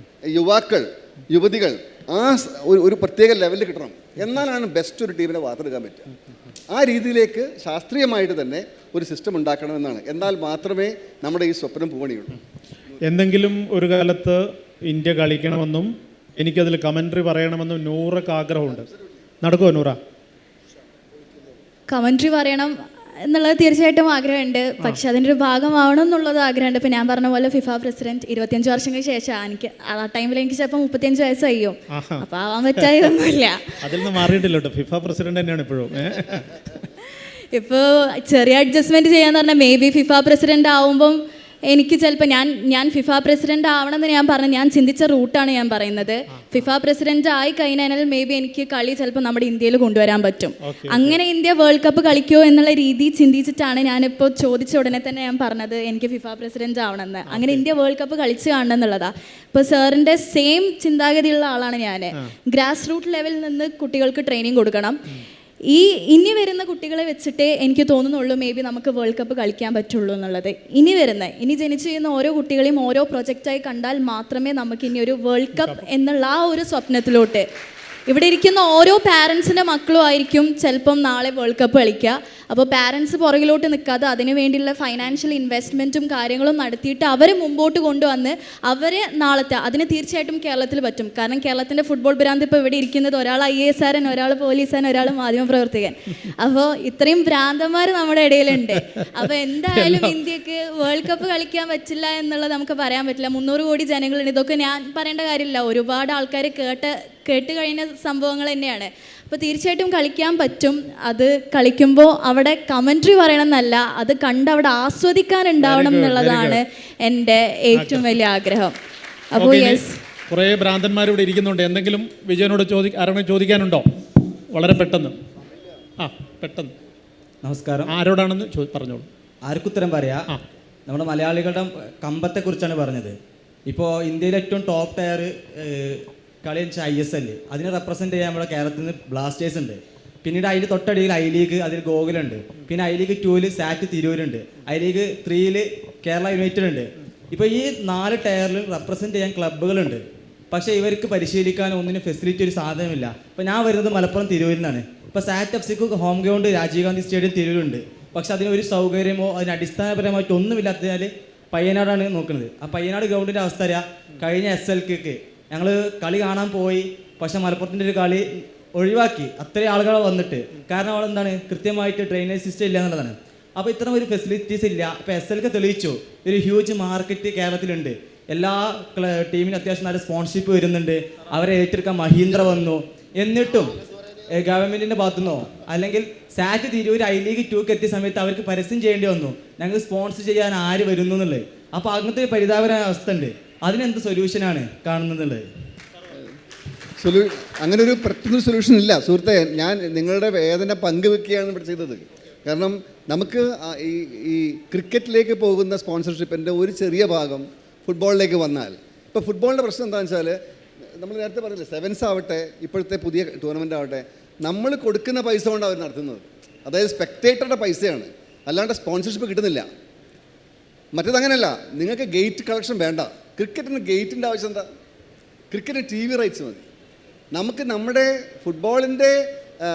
യുവാക്കൾ, യുവതികൾ ആ ഒരു പ്രത്യേക ലെവലിൽ കിട്ടണം. എന്നാലാണ് ബെസ്റ്റ് ഒരു ടീമിനെ വാർത്തെടുക്കാൻ പറ്റുക. ആ രീതിയിലേക്ക് ശാസ്ത്രീയമായിട്ട് തന്നെ ഒരു സിസ്റ്റം ഉണ്ടാക്കണമെന്നാണ്. എന്നാൽ മാത്രമേ നമ്മുടെ ഈ സ്വപ്നം പൂവണിയുള്ളൂ. എന്തെങ്കിലും ഒരു കാലത്ത് ഇന്ത്യ കളിക്കണമെന്നും എനിക്കതിൽ കമൻട്രി പറയണമെന്നും നൂറൊക്കെ ആഗ്രഹമുണ്ട്. നടക്കുമോ നൂറ? കമൻട്രി പറയണം എന്നുള്ളത് തീർച്ചയായിട്ടും ആഗ്രഹമുണ്ട്. പക്ഷെ അതിൻ്റെ ഒരു ഭാഗമാവണം എന്നുള്ളത് ആഗ്രഹമുണ്ട്. ഇപ്പം ഞാൻ പറഞ്ഞ പോലെ ഫിഫ പ്രസിഡന്റ് 25 വർഷങ്ങൾക്ക് ശേഷം എനിക്ക് ആ ടൈമിൽ എനിക്ക് ചിലപ്പോൾ 35 വയസ്സ് കഴിയും. അപ്പോൾ ആവാൻ പറ്റാതൊന്നുമില്ല. അതിൽ നിന്ന് മാറിയിട്ടില്ല കേട്ടോ, ഫിഫ പ്രസിഡന്റ് തന്നെയാണ് ഇപ്പോഴും. ഇപ്പോൾ ചെറിയ അഡ്ജസ്റ്റ്മെൻറ്റ് ചെയ്യാന്ന് പറഞ്ഞാൽ മേ ബി ഫിഫ പ്രസിഡന്റ് ആവുമ്പം എനിക്ക് ചിലപ്പോൾ ഞാൻ ഫിഫ പ്രസിഡന്റ് ആവണമെന്ന് ഞാൻ പറഞ്ഞു, ഞാൻ ചിന്തിച്ച റൂട്ടാണ് ഞാൻ പറയുന്നത്. ഫിഫ പ്രസിഡന്റ് ആയി കഴിഞ്ഞാൽ മേ ബി എനിക്ക് കളി ചിലപ്പോൾ നമ്മുടെ ഇന്ത്യയിൽ കൊണ്ടുവരാൻ പറ്റും. അങ്ങനെ ഇന്ത്യ വേൾഡ് കപ്പ് കളിക്കുമോ എന്നുള്ള രീതി ചിന്തിച്ചിട്ടാണ് ഞാനിപ്പോൾ ചോദിച്ച ഉടനെ തന്നെ ഞാൻ പറഞ്ഞത് എനിക്ക് ഫിഫ പ്രസിഡന്റ് ആവണമെന്ന്. അങ്ങനെ ഇന്ത്യ വേൾഡ് കപ്പ് കളിച്ച് കാണണം എന്നുള്ളതാ. ഇപ്പോൾ സാറിൻ്റെ സെയിം ചിന്താഗതിയുള്ള ആളാണ് ഞാൻ. ഗ്രാസ് റൂട്ട് ലെവലിൽ നിന്ന് കുട്ടികൾക്ക് ട്രെയിനിങ് കൊടുക്കണം. ഇനി വരുന്ന കുട്ടികളെ വെച്ചിട്ടേ എനിക്ക് തോന്നുന്നുള്ളൂ മേ ബി നമുക്ക് വേൾഡ് കപ്പ് കളിക്കാൻ പറ്റുള്ളൂ എന്നുള്ളത്. ഇനി ജനിച്ചു ചെയ്യുന്ന ഓരോ കുട്ടികളെയും ഓരോ പ്രൊജക്റ്റായി കണ്ടാൽ മാത്രമേ നമുക്ക് ഇനി ഒരു വേൾഡ് കപ്പ് എന്നുള്ള ആ ഒരു സ്വപ്നത്തിലോട്ട്, ഇവിടെ ഇരിക്കുന്ന ഓരോ പാരൻസിൻ്റെ മക്കളും ആയിരിക്കും ചിലപ്പം നാളെ വേൾഡ് കപ്പ് കളിക്കുക. അപ്പോൾ പാരൻസ് പുറകിലോട്ട് നിൽക്കാതെ അതിനു വേണ്ടിയുള്ള ഫൈനാൻഷ്യൽ ഇൻവെസ്റ്റ്മെൻറ്റും കാര്യങ്ങളും നടത്തിയിട്ട് അവരെ മുമ്പോട്ട് കൊണ്ടുവന്ന് അവരെ നാളത്തെ അതിന് തീർച്ചയായിട്ടും കേരളത്തിൽ പറ്റും. കാരണം കേരളത്തിൻ്റെ ഫുട്ബോൾ ഭ്രാന്ത് ഇപ്പോൾ ഇവിടെ ഇരിക്കുന്നത് ഒരാൾ IAS കാരൻ, ഒരാൾ പോലീസുകാരൻ, ഒരാൾ മാധ്യമപ്രവർത്തകൻ. അപ്പോൾ ഇത്രയും ഭ്രാന്തന്മാർ നമ്മുടെ ഇടയിലുണ്ട്. അപ്പോൾ എന്തായാലും ഇന്ത്യക്ക് വേൾഡ് കപ്പ് കളിക്കാൻ പറ്റില്ല എന്നുള്ളത് നമുക്ക് പറയാൻ പറ്റില്ല. 300 കോടി ജനങ്ങളുണ്ട്. ഇതൊക്കെ ഞാൻ പറയേണ്ട കാര്യമില്ല, ഒരുപാട് ആൾക്കാർ കേട്ട് കഴിഞ്ഞ സംഭവങ്ങൾ തന്നെയാണ്. അപ്പോൾ തീർച്ചയായിട്ടും കളിക്കാൻ പറ്റും. അത് കളിക്കുമ്പോൾ അവിടെ കമൻട്രി പറയണമെന്നല്ല, അത് കണ്ട് അവിടെ ആസ്വദിക്കാനുണ്ടാവണം എന്നുള്ളതാണ് എൻ്റെ ഏറ്റവും വലിയ ആഗ്രഹം. അപ്പോൾ യെസ്, കുറേ ഭ്രാന്തന്മാരിവിടെ ഇരിക്കുന്നുണ്ട്. എന്തെങ്കിലും വിജയനോട് ആരോടും ചോദിക്കാനുണ്ടോ? വളരെ പെട്ടെന്ന്. പെട്ടെന്ന്. നമസ്കാരം. ആരോടാണെന്ന് പറഞ്ഞോളൂ. ആർക്കുത്തരം പറയാ. നമ്മുടെ മലയാളികളുടെ കമ്പത്തെക്കുറിച്ചാണ് പറഞ്ഞത്. ഇപ്പോൾ ഇന്ത്യയിലെ ഏറ്റവും ടോപ്പ് ടയർ കളി വെച്ചാൽ ISL, അതിനെ റെപ്രസെൻറ്റ് ചെയ്യാൻ നമ്മുടെ കേരളത്തിൽ നിന്ന് ബ്ലാസ്റ്റേഴ്സ് ഉണ്ട്. പിന്നീട് അതിൽ തൊട്ടടിയിൽ I ലീഗ്, അതിൽ ഗോകുലുണ്ട്. പിന്നെ I ലീഗ് 2-ൽ സാറ്റ് തിരൂരുണ്ട്. I ലീഗ് 3-ൽ കേരള യുണൈറ്റഡ് ഉണ്ട്. ഇപ്പോൾ ഈ 4 ടയറിലും റെപ്രസെൻറ്റ് ചെയ്യാൻ ക്ലബ്ബുകളുണ്ട്. പക്ഷേ ഇവർക്ക് പരിശീലിക്കാൻ ഒന്നിനും ഫെസിലിറ്റി ഒരു സാധനമില്ല. ഇപ്പോൾ ഞാൻ വരുന്നത് മലപ്പുറം തിരൂരിൽ നിന്നാണ്. ഇപ്പോൾ സാറ്റ് FCക്ക് home ground Rajiv Gandhi stadium തിരൂരുണ്ട്. പക്ഷെ അതിനൊരു സൗകര്യമോ അതിന് അടിസ്ഥാനപരമായിട്ട് ഒന്നുമില്ലാത്തതിനാൽ പയ്യനാടാണ് നോക്കുന്നത്. ആ പയ്യനാട് ഗ്രൗണ്ടിൻ്റെ അവസ്ഥ അറിയാം. കഴിഞ്ഞ SLക്ക് ഞങ്ങൾ കളി കാണാൻ പോയി, പക്ഷെ മലപ്പുറത്തിൻ്റെ ഒരു കളി ഒഴിവാക്കി. അത്രയും ആളുകൾ വന്നിട്ട്, കാരണം അവിടെ എന്താണ്, കൃത്യമായിട്ട് ഡ്രെയിനേജ് സിസ്റ്റം ഇല്ല എന്നുള്ളതാണ്. അപ്പോൾ ഇത്തരം ഒരു ഫെസിലിറ്റീസ് ഇല്ല. അപ്പോൾ SLക്ക് തെളിയിച്ചു ഒരു ഹ്യൂജ് മാർക്കറ്റ് കേരളത്തിലുണ്ട്. എല്ലാ ടീമിനും അത്യാവശ്യം നല്ല സ്പോൺസർഷിപ്പ് വരുന്നുണ്ട്. അവരെ ഏറ്റെടുക്കാൻ മഹീന്ദ്ര വന്നു. എന്നിട്ടും ഗവൺമെൻറ്റിൻ്റെ ഭാഗത്തുനിന്നോ അല്ലെങ്കിൽ സാറ്റ് തിരൂർ I ലീഗ് 2ക്ക് എത്തിയ സമയത്ത് അവർക്ക് പരസ്യം ചെയ്യേണ്ടി വന്നു, ഞങ്ങൾ സ്പോൺസർ ചെയ്യാൻ ആര് വരുന്നു എന്നുള്ളത്. അപ്പോൾ അങ്ങനത്തെ ഒരു പരിതാപകരമായ അവസ്ഥ ഉണ്ട്. അതിനെന്ത് സൊല്യൂഷനാണ് കാണുന്നത്? അങ്ങനെ ഒരു പെട്ടെന്നൊരു സൊല്യൂഷൻ ഇല്ല സുഹൃത്തെ. ഞാൻ നിങ്ങളുടെ വേദന പങ്കുവെക്കുകയാണ് ഇവിടെ ചെയ്തത്. കാരണം നമുക്ക് ഈ ക്രിക്കറ്റിലേക്ക് പോകുന്ന സ്പോൺസർഷിപ്പിൻ്റെ ഒരു ചെറിയ ഭാഗം ഫുട്ബോളിലേക്ക് വന്നാൽ, ഇപ്പോൾ ഫുട്ബോളിൻ്റെ പ്രശ്നം എന്താണെന്ന് വെച്ചാൽ, നമ്മൾ നേരത്തെ പറഞ്ഞില്ലേ, സെവൻസ് ആവട്ടെ, ഇപ്പോഴത്തെ പുതിയ ടൂർണമെൻ്റ് ആവട്ടെ, നമ്മൾ കൊടുക്കുന്ന പൈസ കൊണ്ട് അവർ നടത്തുന്നത്. അതായത് സ്പെക്ടേറ്ററുടെ പൈസയാണ്, അല്ലാണ്ട് സ്പോൺസർഷിപ്പ് കിട്ടുന്നില്ല. മറ്റേതങ്ങനെയല്ല, നിങ്ങൾക്ക് ഗേറ്റ് കളക്ഷൻ വേണ്ട. ക്രിക്കറ്റിന് ഗേറ്റിൻ്റെ ആവശ്യം എന്താ? ക്രിക്കറ്റിന് TV റൈറ്റ്സ് മതി. നമുക്ക് നമ്മുടെ ഫുട്ബോളിൻ്റെ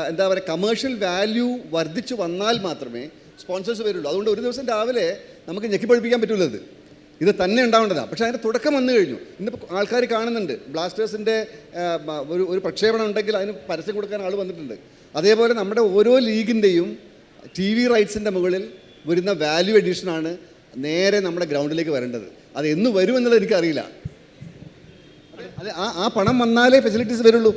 എന്താ പറയുക, കമേഴ്ഷ്യൽ വാല്യൂ വർദ്ധിച്ചു വന്നാൽ മാത്രമേ സ്പോൺസേഴ്സ് വരുള്ളൂ. അതുകൊണ്ട് ഒരു ദിവസം രാവിലെ നമുക്ക് ഞെക്കിപ്പഴിപ്പിക്കാൻ പറ്റുള്ളത് ഇത് തന്നെ ഉണ്ടാവേണ്ടതാണ്. പക്ഷേ അതിൻ്റെ തുടക്കം വന്നു കഴിഞ്ഞു. ഇന്നിപ്പോൾ ആൾക്കാർ കാണുന്നുണ്ട്, ബ്ലാസ്റ്റേഴ്സിൻ്റെ ഒരു പ്രക്ഷേപണം ഉണ്ടെങ്കിൽ അതിന് പരസ്യം കൊടുക്കാൻ ആൾ വന്നിട്ടുണ്ട്. അതേപോലെ നമ്മുടെ ഓരോ ലീഗിൻ്റെയും TV റൈറ്റ്സിൻ്റെ മുകളിൽ വരുന്ന വാല്യൂ എഡീഷനാണ് നേരെ നമ്മുടെ ഗ്രൗണ്ടിലേക്ക് വരേണ്ടത്. അത് എന്ന് വരുമെന്നുള്ളത് എനിക്കറിയില്ല. അത് ആ പണം വന്നാലേ ഫെസിലിറ്റീസ് വരുള്ളൂ.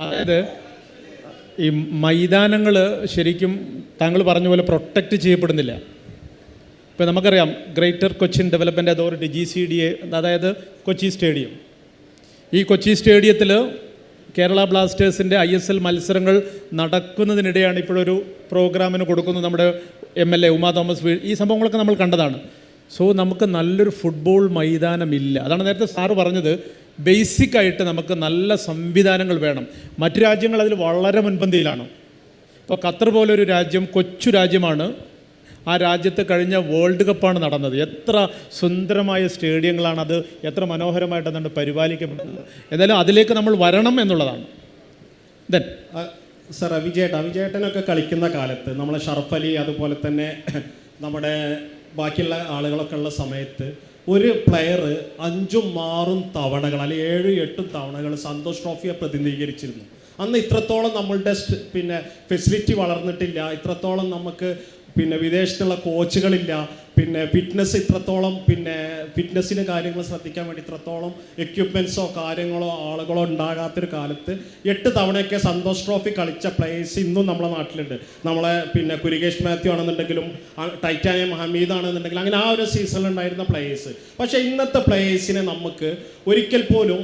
അതായത് ഈ മൈതാനങ്ങൾ ശരിക്കും താങ്കൾ പറഞ്ഞ പോലെ പ്രൊട്ടക്റ്റ് ചെയ്യപ്പെടുന്നില്ല. ഇപ്പോൾ നമുക്കറിയാം, greater Cochin development authority GCDA, അതായത് കൊച്ചി സ്റ്റേഡിയം. ഈ കൊച്ചി സ്റ്റേഡിയത്തിൽ കേരള ബ്ലാസ്റ്റേഴ്സിൻ്റെ ISL മത്സരങ്ങൾ നടക്കുന്നതിനിടെയാണ് ഇപ്പോഴൊരു പ്രോഗ്രാമിന് കൊടുക്കുന്നത് നമ്മുടെ MLA ഉമാ തോമസ്. ഈ സംഭവങ്ങളൊക്കെ നമ്മൾ കണ്ടതാണ്. സോ നമുക്ക് നല്ലൊരു ഫുട്ബോൾ മൈതാനമില്ല. അതാണ് നേരത്തെ സാറ് പറഞ്ഞത്, ബേസിക്കായിട്ട് നമുക്ക് നല്ല സംവിധാനങ്ങൾ വേണം. മറ്റു രാജ്യങ്ങൾ അതിൽ വളരെ മുൻപന്തിയിലാണ്. ഇപ്പോൾ ഖത്തർ പോലൊരു രാജ്യം, കൊച്ചു രാജ്യമാണ്. ആ രാജ്യത്ത് കഴിഞ്ഞ വേൾഡ് കപ്പാണ് നടന്നത്. എത്ര സുന്ദരമായ സ്റ്റേഡിയങ്ങളാണ്, അത് എത്ര മനോഹരമായിട്ടാണ് പരിപാലിക്കപ്പെടുന്നത്. എന്തായാലും അതിലേക്ക് നമ്മൾ വരണം എന്നുള്ളതാണ്. സർ അവിജേട്ടനൊക്കെ കളിക്കുന്ന കാലത്ത് നമ്മളെ ഷറഫ് അലി അതുപോലെ തന്നെ നമ്മുടെ ബാക്കിയുള്ള ആളുകളൊക്കെ ഉള്ള സമയത്ത് ഒരു പ്ലെയർ 5-6 തവണകൾ അല്ലെങ്കിൽ 7-8 തവണകൾ സന്തോഷ് ട്രോഫിയെ പ്രതിനിധീകരിച്ചിരുന്നു. അന്ന് ഇത്രത്തോളം നമ്മളുടെ ഫെസിലിറ്റി വളർന്നിട്ടില്ല, ഇത്രത്തോളം നമുക്ക് വിദേശത്തുള്ള കോച്ചുകളില്ല, ഫിറ്റ്നസ് ഇത്രത്തോളം ഫിറ്റ്നസ്സിന് കാര്യങ്ങൾ ശ്രദ്ധിക്കാൻ വേണ്ടി ഇത്രത്തോളം എക്യുപ്മെൻറ്റ്സോ കാര്യങ്ങളോ ആളുകളോ ഉണ്ടാകാത്തൊരു കാലത്ത് 8 തവണയൊക്കെ സന്തോഷ് ട്രോഫി കളിച്ച പ്ലേയേഴ്സ് ഇന്നും നമ്മുടെ നാട്ടിലുണ്ട്. നമ്മളെ കുരികേഷ് മാത്യു ആണെന്നുണ്ടെങ്കിലും ടൈറ്റാനിയം ഹമീദ് ആണെന്നുണ്ടെങ്കിലും അങ്ങനെ ആ ഒരു സീസണിലുണ്ടായിരുന്ന പ്ലേയേഴ്സ്. പക്ഷേ ഇന്നത്തെ പ്ലേയേഴ്സിനെ നമുക്ക് ഒരിക്കൽ പോലും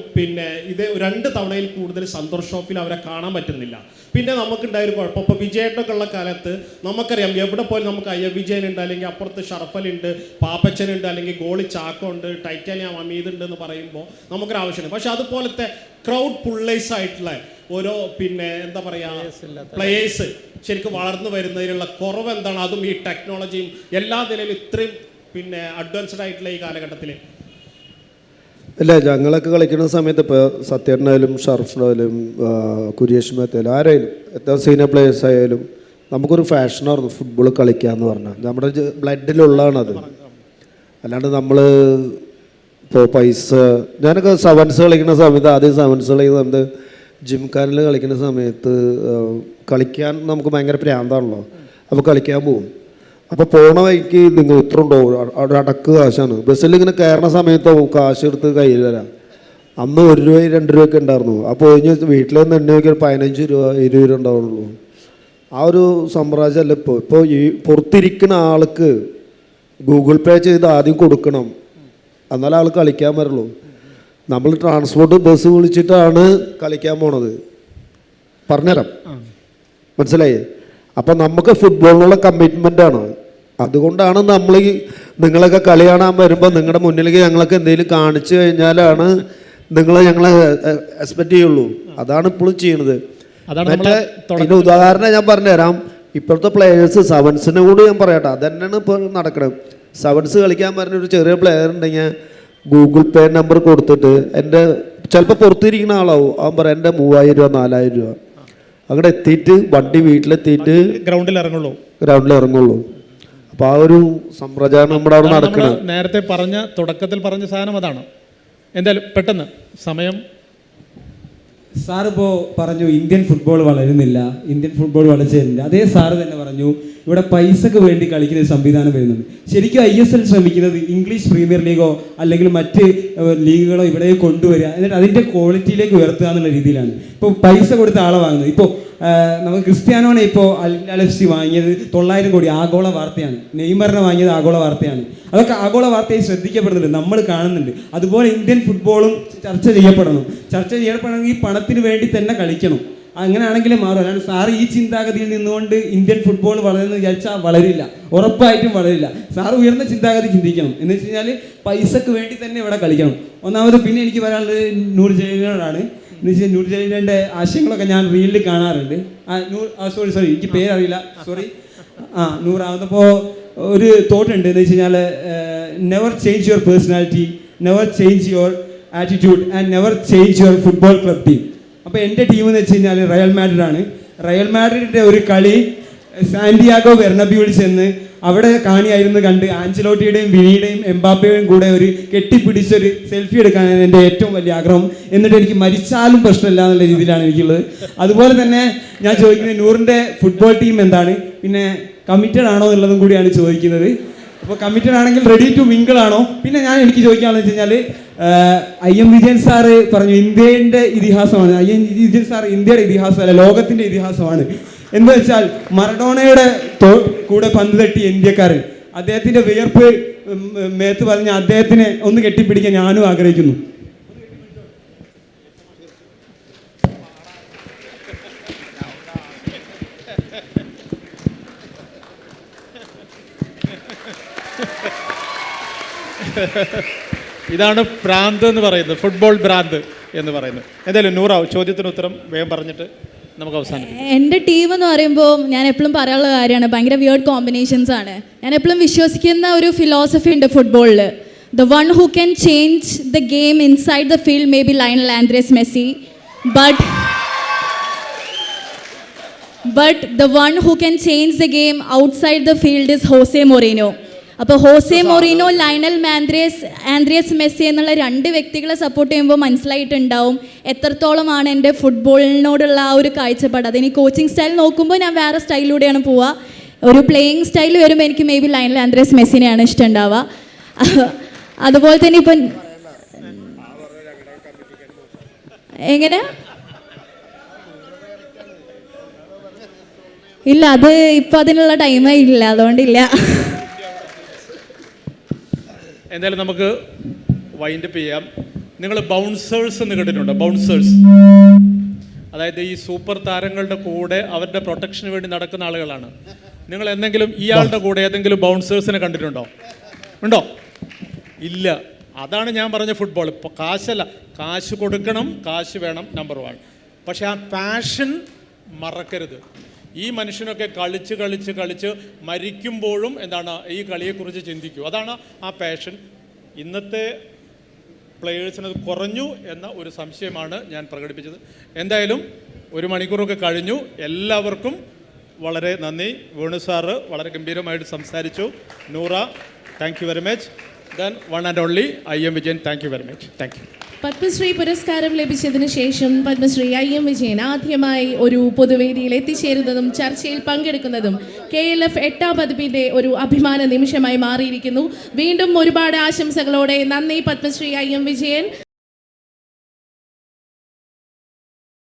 ഇത് 2 തവണയിൽ കൂടുതൽ സന്തോഷ് ട്രോഫിയിൽ അവരെ കാണാൻ പറ്റുന്നില്ല. പിന്നെ നമുക്കുണ്ടായൊരു കുഴപ്പം, ഇപ്പോൾ വിജയേട്ടൊക്കെ ഉള്ള കാലത്ത് നമുക്കറിയാം എവിടെ പോലും നമുക്ക് വിജയനുണ്ട്, അല്ലെങ്കിൽ അപ്പുറത്ത് ഷറഫലുണ്ട്, പാപ്പച്ചനുണ്ട്, അല്ലെങ്കിൽ ഗോളി ചാക്കോ ഉണ്ട്, ടൈറ്റാനിയം ഹമീദ് ഉണ്ട് എന്ന് പറയുമ്പോൾ നമുക്കൊരു ആവശ്യമുണ്ട്. പക്ഷെ അതുപോലത്തെ ക്രൗഡ് പുള്ളേഴ്സ് ആയിട്ടുള്ള ഓരോ എന്താ പറയുക പ്ലേയേഴ്സ് ശരിക്കും വളർന്നു വരുന്നതിനുള്ള കുറവ് എന്താണ്? അതും ഈ ടെക്നോളജിയും എല്ലാ നിലയിലും ഇത്രയും അഡ്വാൻസ്ഡ് ആയിട്ടുള്ള ഈ കാലഘട്ടത്തിൽ. ഇല്ല, ഞങ്ങളൊക്കെ കളിക്കുന്ന സമയത്ത് ഇപ്പോൾ സത്യേട്ടനായാലും ഷർഫിനായാലും കുരിയേഷ് മാത്തായാലും ആരായാലും എത്ര സീനിയർ പ്ലേയേഴ്സ് ആയാലും നമുക്കൊരു ഫാഷനായിരുന്നു ഫുട്ബോൾ കളിക്കുക എന്ന് പറഞ്ഞാൽ. നമ്മുടെ ബ്ലഡിലുള്ളതാണത്. അല്ലാണ്ട് നമ്മൾ ഇപ്പോൾ പൈസ, ഞാനൊക്കെ സെവൻസ് കളിക്കുന്ന സമയത്ത്, ആദ്യം സെവൻസ് കളിക്കുന്ന സമയത്ത് ജിംഖാനിൽ കളിക്കുന്ന സമയത്ത് കളിക്കാൻ നമുക്ക് ഭയങ്കര പ്രാന്താണല്ലോ. അപ്പോൾ കളിക്കാൻ പോകും. അപ്പോൾ പോണ വഴിക്ക് നിങ്ങൾ ഇത്ര ഉണ്ടാവും, അവിടെ അടക്ക് കാശാണ്. ബസ്സിൽ ഇങ്ങനെ കയറുന്ന സമയത്തോ കാശ് എടുത്ത് കയ്യിൽ വരാം. അന്ന് 1 രൂപ 2 രൂപയൊക്കെ ഉണ്ടായിരുന്നു. അപ്പോൾ വീട്ടിൽ നിന്ന് എണ്ണ നോക്കിയാൽ 15 രൂപ 20 രൂപ ഉണ്ടാവുള്ളൂ. ആ ഒരു സാമ്രാജ്യമല്ല ഇപ്പോൾ ഈ പുറത്തിരിക്കുന്ന ആൾക്ക് ഗൂഗിൾ പേ ചെയ്ത് ആദ്യം കൊടുക്കണം, എന്നാലും ആൾ കളിക്കാൻ വരുള്ളൂ. നമ്മൾ ട്രാൻസ്പോർട്ട് ബസ് വിളിച്ചിട്ടാണ് കളിക്കാൻ പോണത്. പറഞ്ഞുതരാം, മനസ്സിലായി? അപ്പം നമുക്ക് ഫുട്ബോളിനുള്ള കമ്മിറ്റ്മെൻ്റാണ്. അതുകൊണ്ടാണ് നമ്മൾ ഈ നിങ്ങളൊക്കെ കളി കാണാൻ വരുമ്പോൾ നിങ്ങളുടെ മുന്നിലേക്ക് ഞങ്ങളൊക്കെ എന്തെങ്കിലും കാണിച്ചു കഴിഞ്ഞാലാണ് ഞങ്ങളെ എക്സ്പെക്റ്റ് ചെയ്യുള്ളൂ. അതാണ് ഇപ്പോഴും ചെയ്യണത്. മറ്റേ ഇതിൻ്റെ ഉദാഹരണം ഞാൻ പറഞ്ഞുതരാം. ഇപ്പോഴത്തെ പ്ലേയേഴ്സ് സെവൻസിനെ കൂടി ഞാൻ പറയട്ടെ, അതന്നെയാണ് ഇപ്പോൾ നടക്കുന്നത്. സെവൻസ് കളിക്കാൻ പറഞ്ഞൊരു ചെറിയ പ്ലെയർ ഉണ്ടെങ്കിൽ ഗൂഗിൾ പേ നമ്പർ കൊടുത്തിട്ട് എൻ്റെ ചിലപ്പോൾ പുറത്തിരിക്കുന്ന ആളാവും, അവൻ പറയാം എൻ്റെ 3000 രൂപ 4000 രൂപ അവിടെ എത്തിയിട്ട് വണ്ടി വീട്ടിലെത്തിയിട്ട് ഗ്രൗണ്ടിൽ ഇറങ്ങുള്ളൂ. അപ്പോൾ ആ ഒരു സമ്പ്രദായം നമ്മുടെ അവിടെ നടക്കണം. നേരത്തെ തുടക്കത്തിൽ പറഞ്ഞ സാധനം അതാണ്. എന്തായാലും പെട്ടെന്ന് സമയം. സാറിപ്പോൾ പറഞ്ഞു ഇന്ത്യൻ ഫുട്ബോൾ വളരുന്നില്ല, ഇന്ത്യൻ ഫുട്ബോൾ വളർച്ചയില്ല. അതേ സാറ് തന്നെ പറഞ്ഞു ഇവിടെ പൈസക്ക് വേണ്ടി കളിക്കുന്ന ഒരു സംവിധാനം വരുന്നുണ്ട്. ശരിക്കും ISL ശ്രമിക്കുന്നത് ഇംഗ്ലീഷ് പ്രീമിയർ ലീഗോ അല്ലെങ്കിൽ മറ്റ് ലീഗുകളോ ഇവിടെ കൊണ്ടുവരിക, എന്നിട്ട് അതിൻ്റെ ക്വാളിറ്റിയിലേക്ക് ഉയർത്തുക എന്നുള്ള രീതിയിലാണ് ഇപ്പോൾ പൈസ കൊടുത്ത ആളെ വാങ്ങുന്നത്. ഇപ്പോൾ നമുക്ക് ക്രിസ്ത്യാനോനെ ഇപ്പോൾ അൽ FC വാങ്ങിയത് 900 കോടി ആഗോള വാർത്തയാണ്. നെയ്മറിനെ വാങ്ങിയത് ആഗോള വാർത്തയാണ്. അതൊക്കെ ആഗോള വാർത്തയായി ശ്രദ്ധിക്കപ്പെടുന്നുണ്ട്, നമ്മൾ കാണുന്നുണ്ട്. അതുപോലെ ഇന്ത്യൻ ഫുട്ബോളും ചർച്ച ചെയ്യപ്പെടണമെങ്കിൽ ഈ പണത്തിന് വേണ്ടി തന്നെ കളിക്കണം. അങ്ങനെയാണെങ്കിലും മാറും. അല്ലാണ്ട് സാറ് ഈ ചിന്താഗതിയിൽ നിന്നുകൊണ്ട് ഇന്ത്യൻ ഫുട്ബോൾ വളരുമെന്ന് വിചാരിച്ചാൽ വളരില്ല, ഉറപ്പായിട്ടും വളരില്ല. സാറ് ഉയർന്ന ചിന്താഗതി ചിന്തിക്കണം. എന്ന് വെച്ച് കഴിഞ്ഞാൽ പൈസക്ക് വേണ്ടി തന്നെ ഇവിടെ കളിക്കണം. ഒന്നാമത്. പിന്നെ എനിക്ക് പറയാനുള്ളത് നൂർ ജലീലിനോടാണ്. എന്ന് വെച്ചാൽ നൂർ ജലീലിൻ്റെ ആശയങ്ങളൊക്കെ ഞാൻ റീലിൽ കാണാറുണ്ട്. സോറി എനിക്ക് പേരറിയില്ല, സോറി. നൂറാമതപ്പോൾ ഒരു തോട്ടുണ്ട്. എന്ന് വെച്ച് കഴിഞ്ഞാൽ never change your personality, never change your attitude and never change your football club team. അപ്പോൾ എൻ്റെ ടീം എന്ന് വെച്ച് കഴിഞ്ഞാൽ റയൽ മാഡ്രിഡാണ്. റയൽ മാഡ്രിഡിൻ്റെ ഒരു കളി സാന്റിയാഗോ ബെർണബ്യൂവിൽ ചെന്ന് അവിടെ കാണിയായിരുന്നു കണ്ട് ആഞ്ചലോട്ടിയുടെയും വിനിയുടെയും എംബാപ്പയുടെയും കൂടെ ഒരു കെട്ടിപ്പിടിച്ചൊരു സെൽഫി എടുക്കാനാണ് എൻ്റെ ഏറ്റവും വലിയ ആഗ്രഹം. എന്നിട്ട് എനിക്ക് മരിച്ചാലും പ്രശ്നമില്ല എന്നുള്ള രീതിയിലാണ് എനിക്കുള്ളത്. അതുപോലെ തന്നെ ഞാൻ ചോദിക്കുന്നത് നൂറിൻ്റെ ഫുട്ബോൾ ടീം എന്താണ്, പിന്നെ കമ്മിറ്റഡ് ആണോ എന്നുള്ളതും കൂടിയാണ് ചോദിക്കുന്നത്. അപ്പോൾ കമ്മിറ്റഡ് ആണെങ്കിൽ റെഡി ടു മിങ്കിൾ ആണോ? പിന്നെ എനിക്ക് ചോദിക്കാമെന്ന് വെച്ച് കഴിഞ്ഞാൽ IM വിജയൻ സാറ് പറഞ്ഞു ഇന്ത്യയുടെ ഇതിഹാസമാണ്. IM വിജയൻ സാർ ഇന്ത്യയുടെ ഇതിഹാസമല്ല, ലോകത്തിൻ്റെ ഇതിഹാസമാണ്. എന്ന് വെച്ചാൽ മറഡോണയുടെ കൂടെ പന്ത് തട്ടിയ ഇന്ത്യക്കാരൻ, അദ്ദേഹത്തിൻ്റെ വിയർപ്പ് മേത്ത് പറഞ്ഞ് അദ്ദേഹത്തിനെ ഒന്ന് കെട്ടിപ്പിടിക്കാൻ ഞാനും ആഗ്രഹിക്കുന്നു. ഇതാണ് ഭ്രാന്ത് എന്ന് പറയുന്നത്, ഫുട്ബോൾ ഭ്രാന്ത് എന്ന് പറയുന്നത്. എന്തായാലും നൂറാവും ചോദ്യത്തിന് ഉത്തരം വേഗം പറഞ്ഞിട്ട് നമുക്ക് അവസാനിപ്പിക്കാം. എൻ്റെ ടീം എന്ന് പറയുമ്പോൾ ഞാൻ എപ്പോഴും പറയാനുള്ള കാര്യമാണ്, ഭയങ്കര വിയേർഡ് കോമ്പിനേഷൻസ് ആണ്. ഞാൻ എപ്പോഴും വിശ്വസിക്കുന്ന ഒരു ഫിലോസഫി ഉണ്ട് ഫുട്ബോളിൽ. The one who can change the game inside the field may be Lionel Andres Messi, but but the one who can change the game outside the field is Jose Mourinho. അപ്പോൾ Jose Moreno, Lionel Andreas Messi എന്നുള്ള രണ്ട് വ്യക്തികളെ support ചെയ്യുമ്പോൾ മനസ്സിലായിട്ടുണ്ടാവും എത്രത്തോളമാണ് എൻ്റെ ഫുട്ബോളിനോടുള്ള ആ ഒരു കാഴ്ചപ്പാട്. അതിന് കോച്ചിങ് സ്റ്റൈൽ നോക്കുമ്പോൾ ഞാൻ വേറെ സ്റ്റൈലിലൂടെയാണ് പോവുക. ഒരു പ്ലേയിങ് സ്റ്റൈൽ വരുമ്പോൾ എനിക്ക് മേ ബി ലയണൽ ആൻഡ്രിയസ് മെസ്സിനെയാണ് ഇഷ്ടം ഉണ്ടാവുക. അതുപോലെ തന്നെ ഇപ്പം എങ്ങനെ ഇല്ല, അത് ഇപ്പം അതിനുള്ള ടൈമേ ഇല്ല, അതുകൊണ്ടില്ല. എന്തായാലും നമുക്ക് വൈൻഡപ്പ് ചെയ്യാം. നിങ്ങൾ ബൗൺസേഴ്സ് എന്ന് കേട്ടിട്ടുണ്ടോ? ബൗൺസേഴ്സ്, അതായത് ഈ സൂപ്പർ താരങ്ങളുടെ കൂടെ അവരുടെ പ്രൊട്ടക്ഷന് വേണ്ടി നടക്കുന്ന ആളുകളാണ്. നിങ്ങൾ എന്തെങ്കിലും ഇയാളുടെ കൂടെ ഏതെങ്കിലും ബൗൺസേഴ്സിനെ കണ്ടിട്ടുണ്ടോ? ഉണ്ടോ? ഇല്ല. അതാണ് ഞാൻ പറഞ്ഞ ഫുട്ബോൾ. ഇപ്പോൾ കാശല്ല, കാശ് കൊടുക്കണം, കാശ് വേണം, നമ്പർ 1. പക്ഷേ ആ പാഷൻ മറക്കരുത്. ഈ മനുഷ്യനൊക്കെ കളിച്ച് കളിച്ച് കളിച്ച് മരിക്കുമ്പോഴും എന്താണ് ഈ കളിയെക്കുറിച്ച് ചിന്തിക്കൂ. അതാണ് ആ പാഷൻ. ഇന്നത്തെ പ്ലെയേഴ്സിനത് കുറഞ്ഞു എന്ന ഒരു സംശയമാണ് ഞാൻ പ്രകടിപ്പിച്ചത്. എന്തായാലും 1 മണിക്കൂറൊക്കെ കഴിഞ്ഞു. എല്ലാവർക്കും വളരെ നന്ദി. വേണു സാറ് വളരെ ഗംഭീരമായിട്ട് സംസാരിച്ചു. Noora, thank you very much. Then one and only IM Vijayan, thank you very much. Thank you. Padmashri പുരസ്കാരം ലഭിച്ചതിന് ശേഷം പത്മശ്രീ IM വിജയൻ ആദ്യമായി ഒരു പൊതുവേദിയിൽ എത്തിച്ചേരുന്നതും ചർച്ചയിൽ പങ്കെടുക്കുന്നതും KLF 8ാം പതിപ്പിൻ്റെ ഒരു അഭിമാന നിമിഷമായി മാറിയിരിക്കുന്നു. വീണ്ടും ഒരുപാട് ആശംസകളോടെ നന്ദി പത്മശ്രീ IM വിജയൻ.